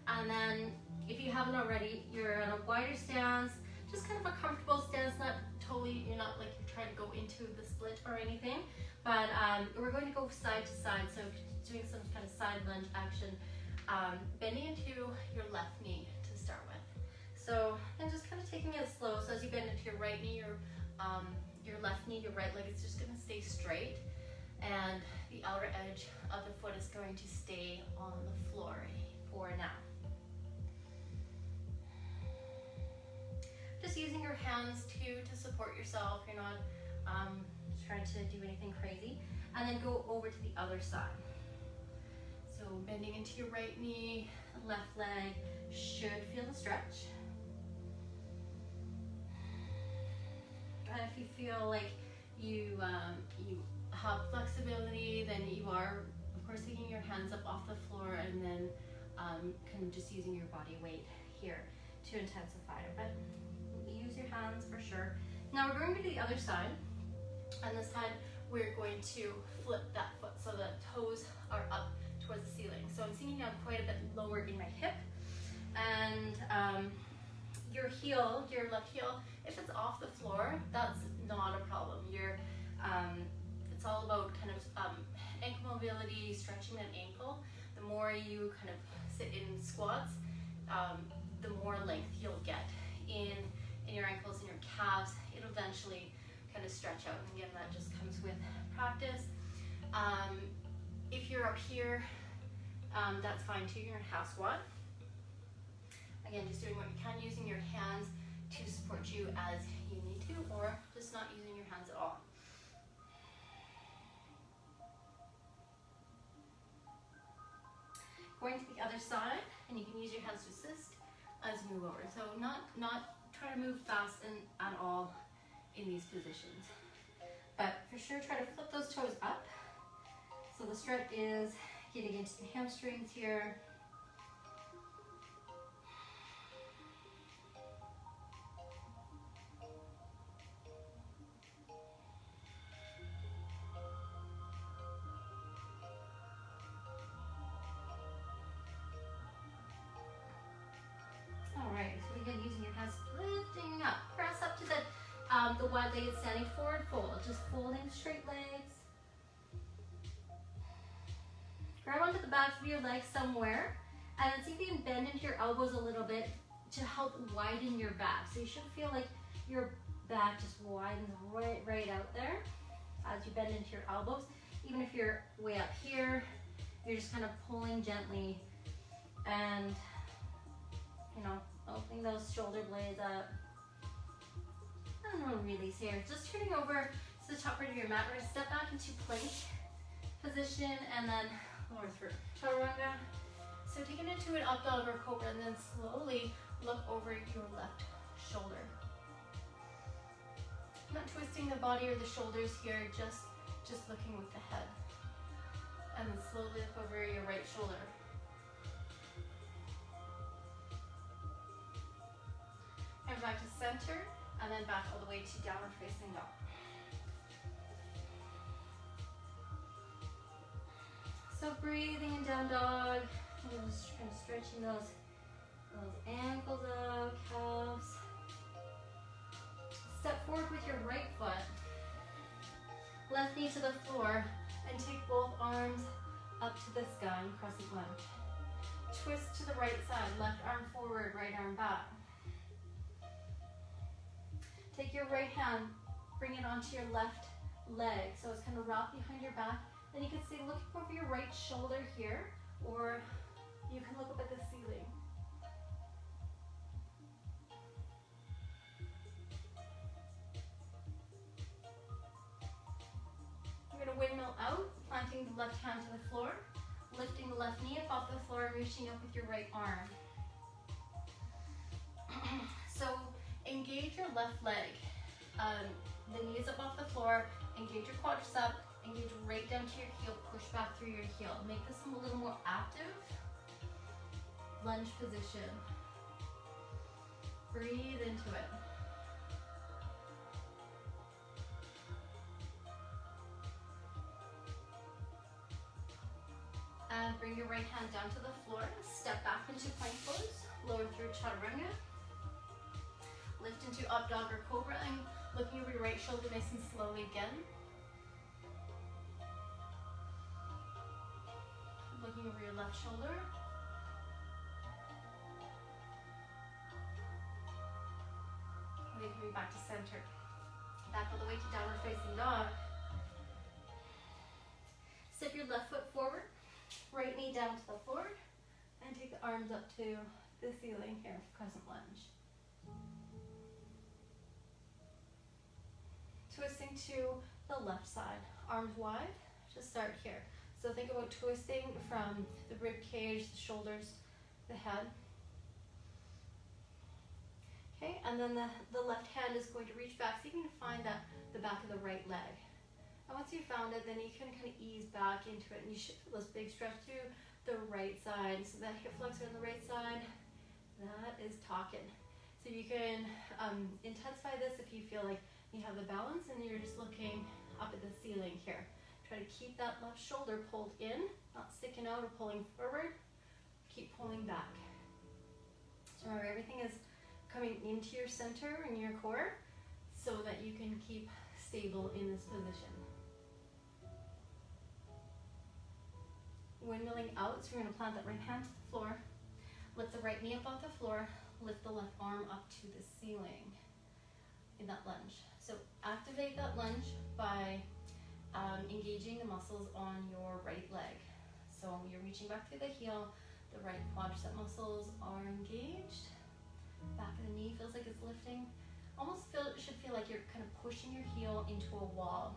And then if you haven't already, you're in a wider stance, just kind of a comfortable stance, you're not like you're trying to go into the split or anything, but we're going to go side to side, so doing some kind of side lunge action, bending into your left knee to start with. So, and just kind of taking it slow, so as you bend into your right knee, your left knee, your right leg is just gonna stay straight, and the outer edge of the foot is going to stay on the floor for now. Just using your hands to support yourself. You're not trying to do anything crazy. And then go over to the other side. So bending into your right knee, left leg should feel the stretch. And if you feel like you have flexibility, then you are, of course, taking your hands up off the floor and then kind of just using your body weight here to intensify it. But use your hands for sure. Now we're going to the other side, and this time we're going to flip that foot so the toes are up towards the ceiling. So I'm sinking down quite a bit lower in my hip, and your heel, your left heel, if it's off the floor, that's not a problem. It's all about kind of ankle mobility, stretching that ankle. The more you kind of sit in squats, the more length you'll get in your ankles and your calves. It'll eventually kind of stretch out. And again, that just comes with practice. If you're up here, that's fine too. You're in half squat. Again, just doing what you can, using your hands to support you as you need to, or just not using your hands at all. Going to the other side, and you can use your hands to assist as you move over. So not try to move fast at all in these positions, but for sure try to flip those toes up. So the stretch is getting into the hamstrings here. Using your hands, lifting up, press up to the wide-legged standing forward fold, just folding straight legs. Grab onto the backs of your legs somewhere, and see if you can bend into your elbows a little bit to help widen your back. So you should feel like your back just widens right out there as you bend into your elbows. Even if you're way up here, you're just kind of pulling gently and, opening those shoulder blades up. And we'll release here. Just turning over to the top part of your mat. We're gonna step back into plank position and then lower through. Chaturanga. So taking it to an up dog or cobra and then slowly look over your left shoulder. Not twisting the body or the shoulders here, just looking with the head. And then slowly look over your right shoulder. And back to center, and then back all the way to downward facing dog. So breathing in down dog, and just kind of stretching those ankles out, calves. Step forward with your right foot. Left knee to the floor, and take both arms up to the sky in crescent lunge. Twist to the right side, left arm forward, right arm back. Take your right hand, bring it onto your left leg, so it's kind of wrapped behind your back. Then you can stay looking over your right shoulder here, or you can look up at the ceiling. You're gonna windmill out, planting the left hand to the floor, lifting the left knee up off the floor and reaching up with your right arm. So engage your left leg. The knee is up off the floor, engage your quadricep, engage right down to your heel, push back through your heel. Make this a little more active. Lunge position. Breathe into it. And bring your right hand down to the floor. Step back into plank pose. Lower through chaturanga. Lift into up dog or cobra and looking over your right shoulder nice and slowly again. Looking over your left shoulder. And then coming back to center. Back all the way to downward facing dog. Step your left foot forward. Right knee down to the floor. And take the arms up to the ceiling here for crescent lunge. Twisting to the left side, arms wide, just start here. So think about twisting from the rib cage, the shoulders, the head. Okay, and then the left hand is going to reach back, so you can find the back of the right leg. And once you've found it, then you can kind of ease back into it, and you should feel this big stretch through the right side. So that hip flexor on the right side, that is talking. So you can intensify this if you feel like you have the balance and you're just looking up at the ceiling here. Try to keep that left shoulder pulled in, not sticking out or pulling forward. Keep pulling back. So remember, everything is coming into your center and your core so that you can keep stable in this position. Windmilling out, so we're gonna plant that right hand to the floor. Lift the right knee up off the floor. Lift the left arm up to the ceiling in that lunge. So activate that lunge by engaging the muscles on your right leg. So you're reaching back through the heel, the right quadricep muscles are engaged. Back of the knee feels like it's lifting. Should feel like you're kind of pushing your heel into a wall.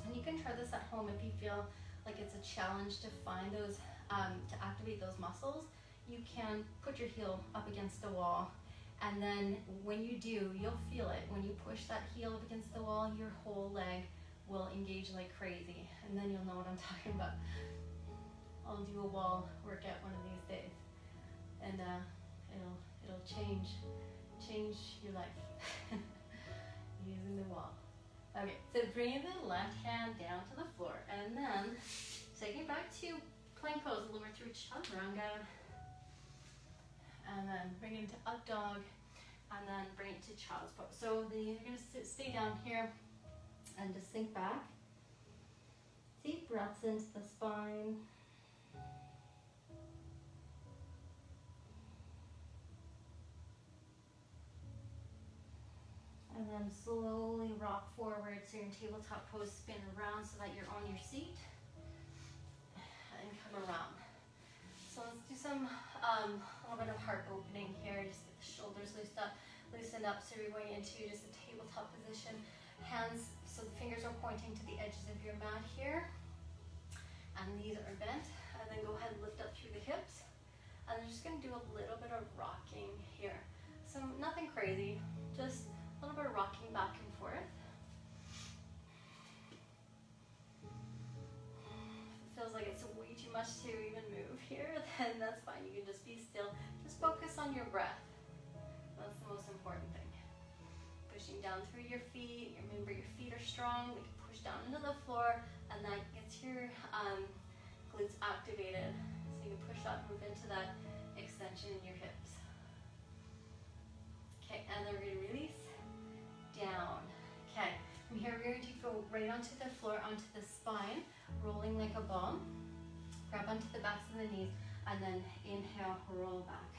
And you can try this at home if you feel like it's a challenge to find those, to activate those muscles. You can put your heel up against the wall. And then when you do, you'll feel it. When you push that heel up against the wall, your whole leg will engage like crazy. And then you'll know what I'm talking about. I'll do a wall workout one of these days. And it'll change your life. Using the wall. Okay, so bring the left hand down to the floor. And then take it back to plank pose, lower through chaturanga. And then bring it into up dog, and then bring it to child's pose. So then you're going to stay down here and just sink back. Deep breaths into the spine. And then slowly rock forward, so you're in tabletop pose, spin around so that you're on your seat. And come around. So let's do some, a little bit of heart opening here, just get the shoulders loosed up. loosened up, so you're going into just a tabletop position. Hands, so the fingers are pointing to the edges of your mat here, and knees are bent. And then go ahead and lift up through the hips. And I'm just going to do a little bit of rocking here. So nothing crazy, just a little bit of rocking back and forth. Feels like it's way too much to even move here, then that's fine. You can just be still. Just focus on your breath. That's the most important thing. Pushing down through your feet. Remember, your feet are strong. We can push down into the floor, and that gets your glutes activated. So you can push up, move into that extension in your hips. Okay, and then we're going to release down. Okay, from here we're going to go right onto the floor, onto the spine, rolling like a ball. Grab onto the backs of the knees, and then inhale, roll back.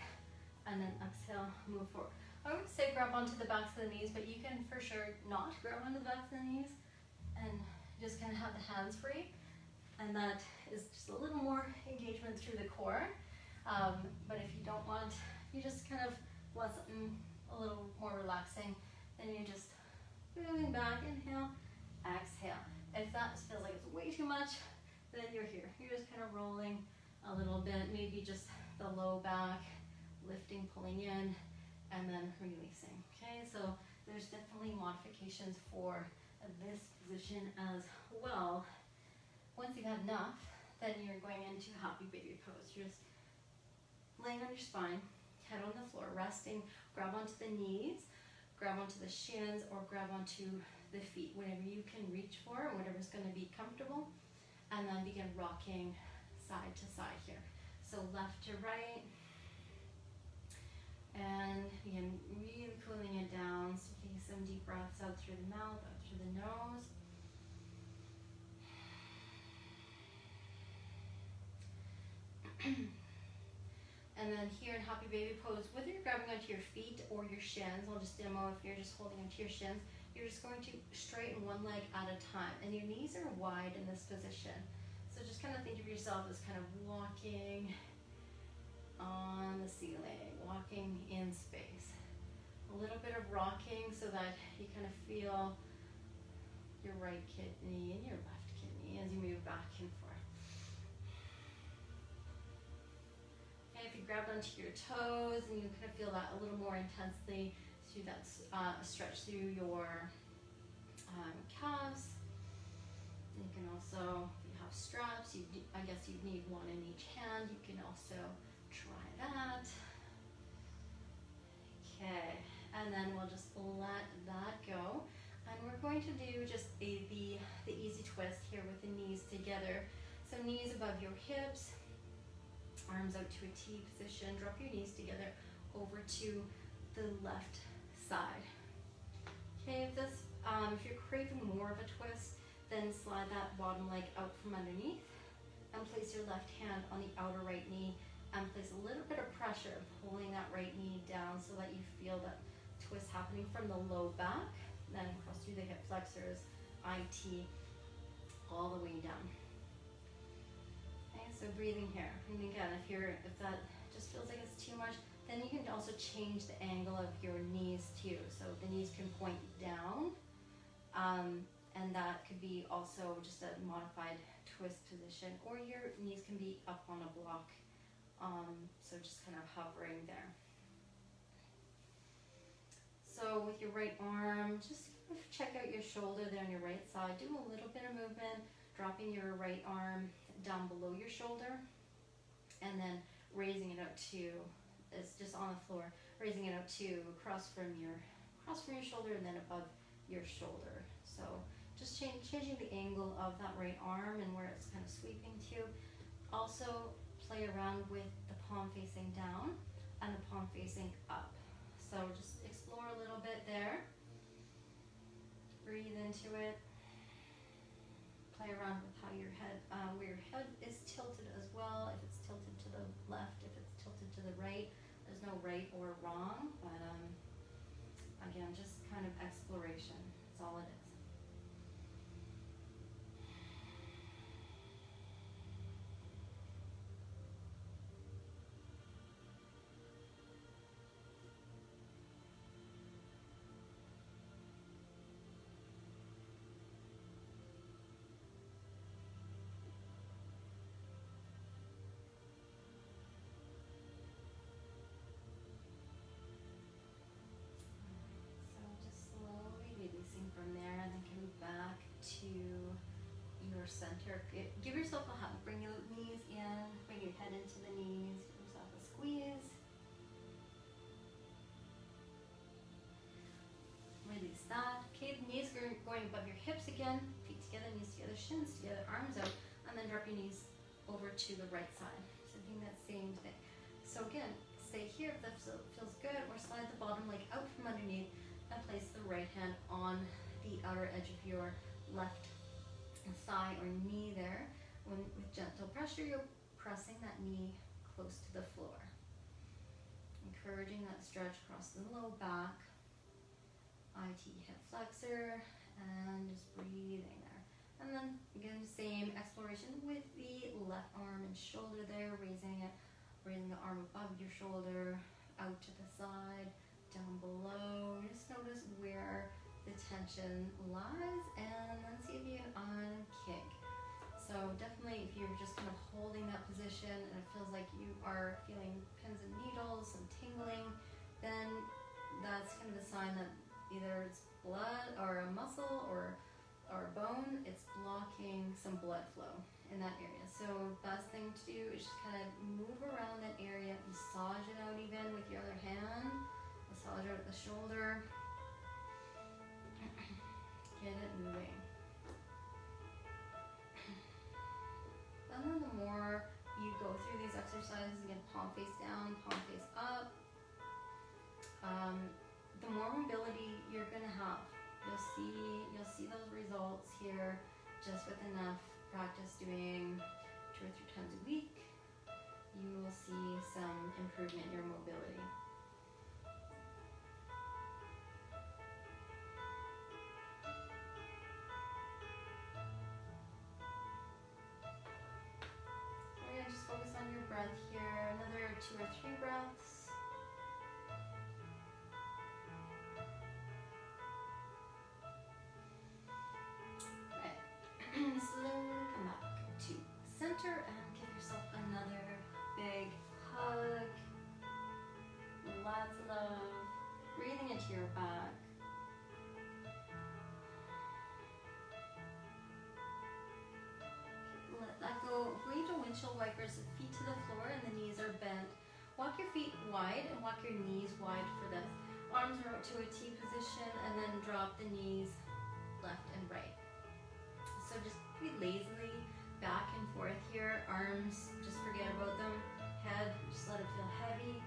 And then exhale, move forward. I would say grab onto the backs of the knees, but you can for sure not grab onto the backs of the knees, and just kind of have the hands free. And that is just a little more engagement through the core. But if you don't want, you just kind of want something a little more relaxing, then you're just moving back, inhale, exhale. If that feels like it's way too much, then you're here. You're just kind of rolling a little bit, maybe just the low back, lifting, pulling in, and then releasing. Okay, so there's definitely modifications for this position as well. Once you've had enough, then you're going into happy baby pose. You're just laying on your spine, head on the floor, resting, grab onto the knees, grab onto the shins, or grab onto the feet, whatever you can reach for, whatever's going to be comfortable, and then begin rocking side to side here. So left to right, and begin really cooling it down. So taking some deep breaths out through the mouth, out through the nose. And then here in happy baby pose, whether you're grabbing onto your feet or your shins, I'll just demo if you're just holding onto your shins, you're just going to straighten one leg at a time, and your knees are wide in this position. So just kind of think of yourself as kind of walking on the ceiling, walking in space. A little bit of rocking so that you kind of feel your right kidney and your left kidney as you move back and forth. Okay, if you grab onto your toes and you kind of feel that a little more intensely through that stretch through your calves. You can also, if you have straps, I guess you'd need one in each hand. You can also try that. Okay, and then we'll just let that go. And we're going to do just the easy twist here with the knees together. So knees above your hips, arms out to a T position. Drop your knees together over to the left side. Okay, if you're craving more of a twist, then slide that bottom leg out from underneath and place your left hand on the outer right knee and place a little bit of pressure, pulling that right knee down so that you feel that twist happening from the low back, then cross through the hip flexors, IT, all the way down. Okay, so breathing here. And again, if that just feels like it's too much, then you can also change the angle of your knees too. So the knees can point down, and that could be also just a modified twist position, or your knees can be up on a block. So just kind of hovering there. So with your right arm, just check out your shoulder there on your right side. Do a little bit of movement, dropping your right arm down below your shoulder, and then raising it up to, it's just on the floor, raising it up to across from your shoulder and then above your shoulder. So just changing the angle of that right arm and where it's kind of sweeping to. Also play around with the palm facing down and the palm facing up. So just explore a little bit there. Breathe into it. Play around with how your head, where your head is tilted as well. If it's tilted to the left, if it's tilted to the right. There's no right or wrong, but again, just kind of exploration. That's all it is. center. Give yourself a hug. Bring your knees in, bring your head into the knees, give yourself a squeeze. Release that. Okay, the knees are going above your hips again. Feet together, knees together, shins together, arms out, and then drop your knees over to the right side. So doing that same thing. So again, stay here if that feels good, or slide the bottom leg out from underneath and place the right hand on the outer edge of your left thigh or knee there. With gentle pressure, you're pressing that knee close to the floor. Encouraging that stretch across the low back. IT hip flexor, and just breathing there. And then again, same exploration with the left arm and shoulder there, raising the arm above your shoulder, out to the side, down below. Just notice where the tension lies, and then see if you can unkick. So definitely, if you're just kind of holding that position and it feels like you are feeling pins and needles, some tingling, then that's kind of the sign that either it's blood or a muscle or bone, it's blocking some blood flow in that area. So best thing to do is just kind of move around that area, massage it out even with your other hand, massage out the shoulder, get it moving. And then the more you go through these exercises, again, palm face down, palm face up, the more mobility you're gonna have. You'll see those results here just with enough practice doing 2 or 3 times a week. You will see some improvement in your mobility. We're gonna just focus on your breath here. Another 2 or 3 breaths. Slowly come back to center and give yourself another big hug. Lots of love. Breathing into your back. Let that go. If we do windshield wipers, the feet to the floor and the knees are bent. Walk your feet wide and walk your knees wide for this. Arms are out to a T position, and then drop the knees left and right. So just pretty lazily back and forth here. Arms, just forget about them. Head, just let it feel heavy.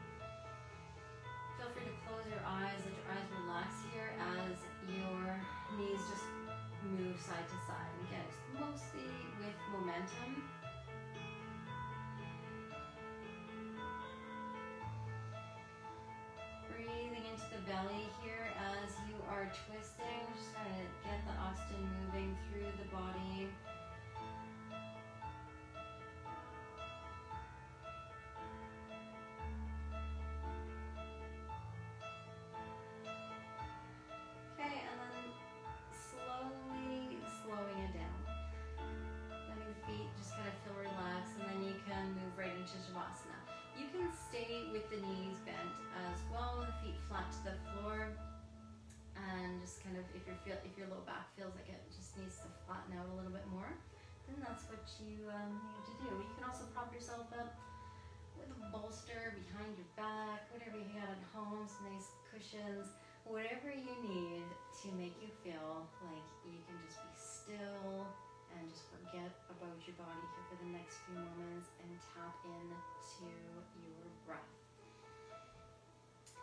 Feel free to close your eyes, let your eyes relax here as your knees just move side to side. Again, it's mostly with momentum. Breathing into the belly here as you are twisting. Just kind of get the oxygen moving through the body. Okay, and then slowly slowing it down. Letting the feet just kind of feel relaxed, and then you can move right into Shavasana. You can stay with the knees bent as well, the feet flat to the floor, and just kind of, if your low back feels like it just needs to flatten out a little bit more, then that's what you need to do. You can also prop yourself up with a bolster behind your back, whatever you got at home, some nice cushions, whatever you need to make you feel like you can just be still and just forget about your body here for the next few moments and tap into your breath.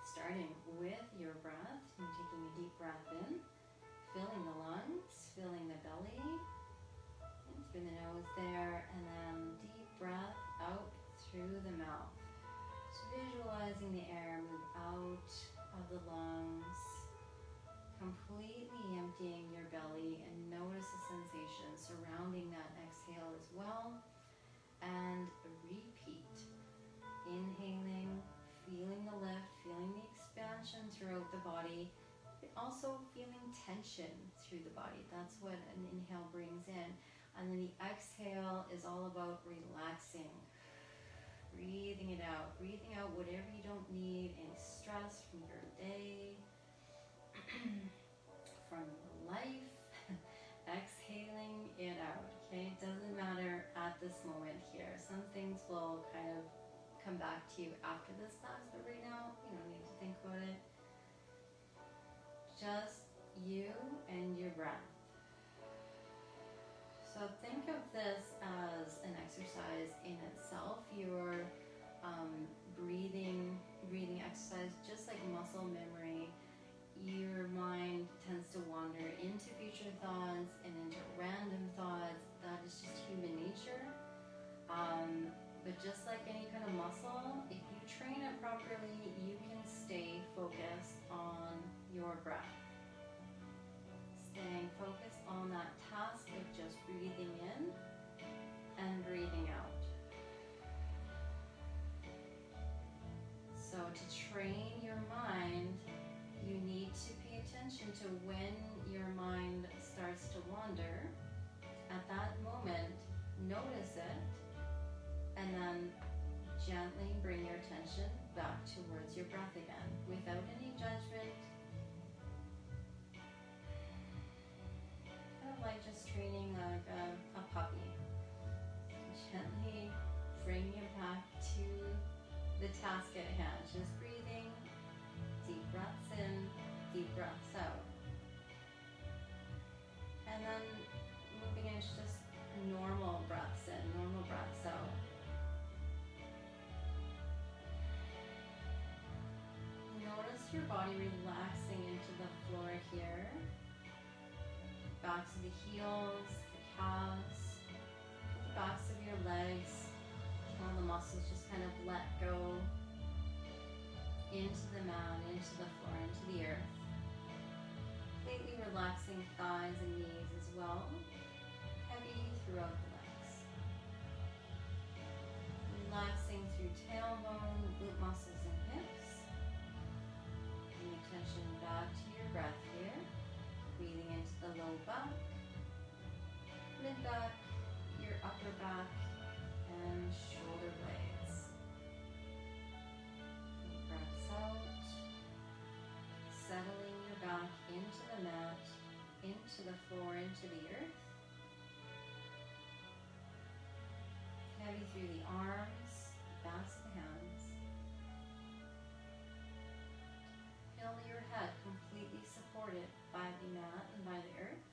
Starting with your breath, you're taking a deep breath in, filling the lungs, filling the belly, and through the nose there, and then deep breath out through the mouth. So visualizing the air move out of the lungs, completely emptying your belly, and notice the sensation surrounding that exhale as well. And repeat. Inhaling, feeling the lift, feeling the expansion throughout the body, but also feeling tension through the body. That's what an inhale brings in. And then the exhale is all about relaxing. Breathing it out. Breathing out whatever you don't need, any stress from your day, from your life. Exhaling it out, okay? moment here. Some things will kind of come back to you after this class, but right now you don't need to think about it. Just you and your breath. So think of this as an exercise in itself. Your breathing exercise, just like muscle memory. Your mind tends to wander into future thoughts and into random thoughts. That is just human nature. But just like any kind of muscle, if you train it properly, you can stay focused on your breath. Staying focused on that task of just breathing in and breathing out. So to train your mind, you need to pay attention to when your mind starts to wander. At that moment, notice it, and then gently bring your attention back towards your breath again, without any judgment. Kind of like just training like a puppy. Gently bring you back to the task at hand. Just breathing, deep breaths in, deep breaths out. And then moving into just normal breaths in, normal breaths out. Notice your body relaxing into the floor here. Backs of the heels, the calves, the backs of your legs. All the muscles just kind of let go into the mat, into the floor, into the earth. Completely relaxing thighs and knees as well. Heavy throughout the legs. Relaxing through tailbone, glute muscles and hips. Bring attention back to your breath here. Breathing into the low back, mid back, your upper back, and shoulder blades. Breaths out. Settling your back into the mat, into the floor, into the earth. Heavy through the arms, backs of the hands. Feel your head completely supported by the mat and by the earth.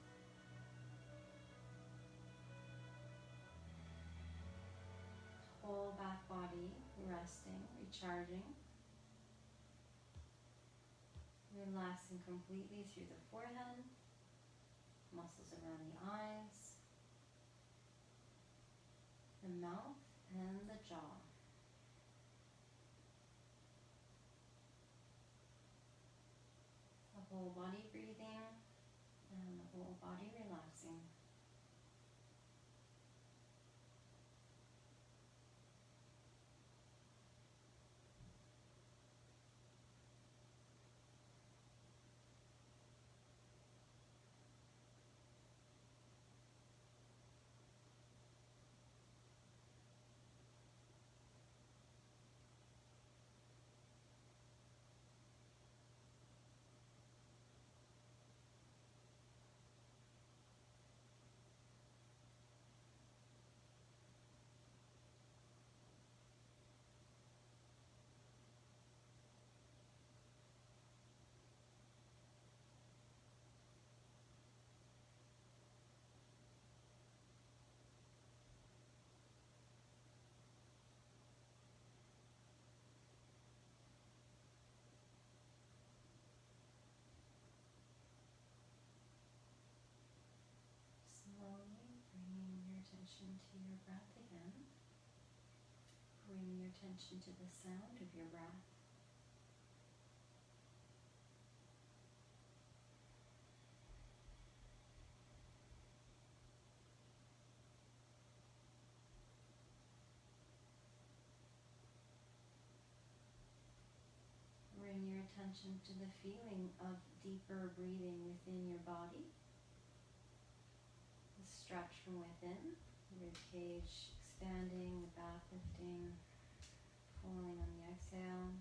Whole back body resting, recharging. Relaxing completely through the forehead, muscles around the eyes, the mouth, and the jaw. The whole body breathing and the whole body relaxing. To your breath again. Bring your attention to the sound of your breath. Bring your attention to the feeling of deeper breathing within your body. The stretch from within. Rib cage expanding, the back lifting, pulling on the exhale.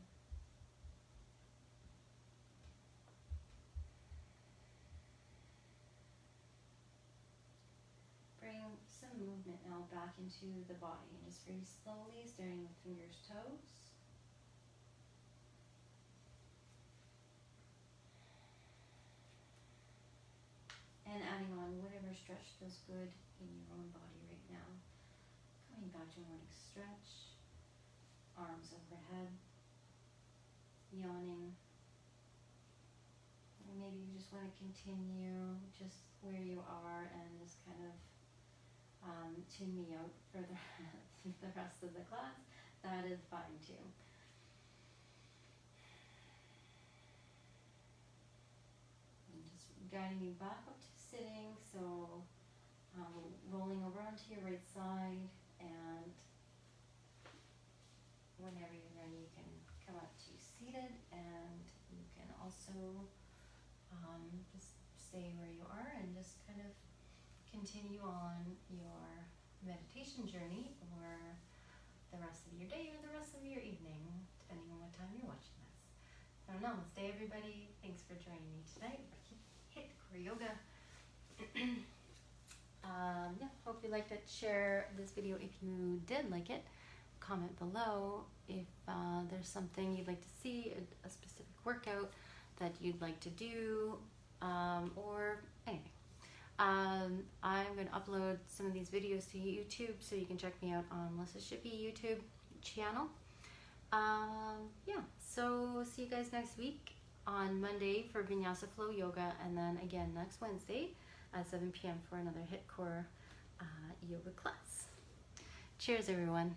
Bring some movement movement now back into the body. And just very slowly, starting with fingers, toes. And adding on whatever stretch feels good in your own body right now. Coming back to a morning stretch. Arms overhead. Yawning. And maybe you just want to continue just where you are and just kind of tune me out for the rest of the class. That is fine too. And just guiding you back up to sitting, so rolling over onto your right side, and whenever you're ready you can come up to seated, and you can also just stay where you are and just kind of continue on your meditation journey, or the rest of your day, or the rest of your evening, depending on what time you're watching this. So namaste everybody, thanks for joining me tonight for HIIT Core Yoga. Yeah, hope you liked it. Share this video if you did like it. Comment below if there's something you'd like to see, a specific workout that you'd like to do, or anything. I'm going to upload some of these videos to YouTube, so you can check me out on Melissa Shippey YouTube channel. Yeah, so see you guys next week on Monday for Vinyasa Flow Yoga, and then again next Wednesday at 7 p.m. for another HIIT Core yoga class. Cheers everyone.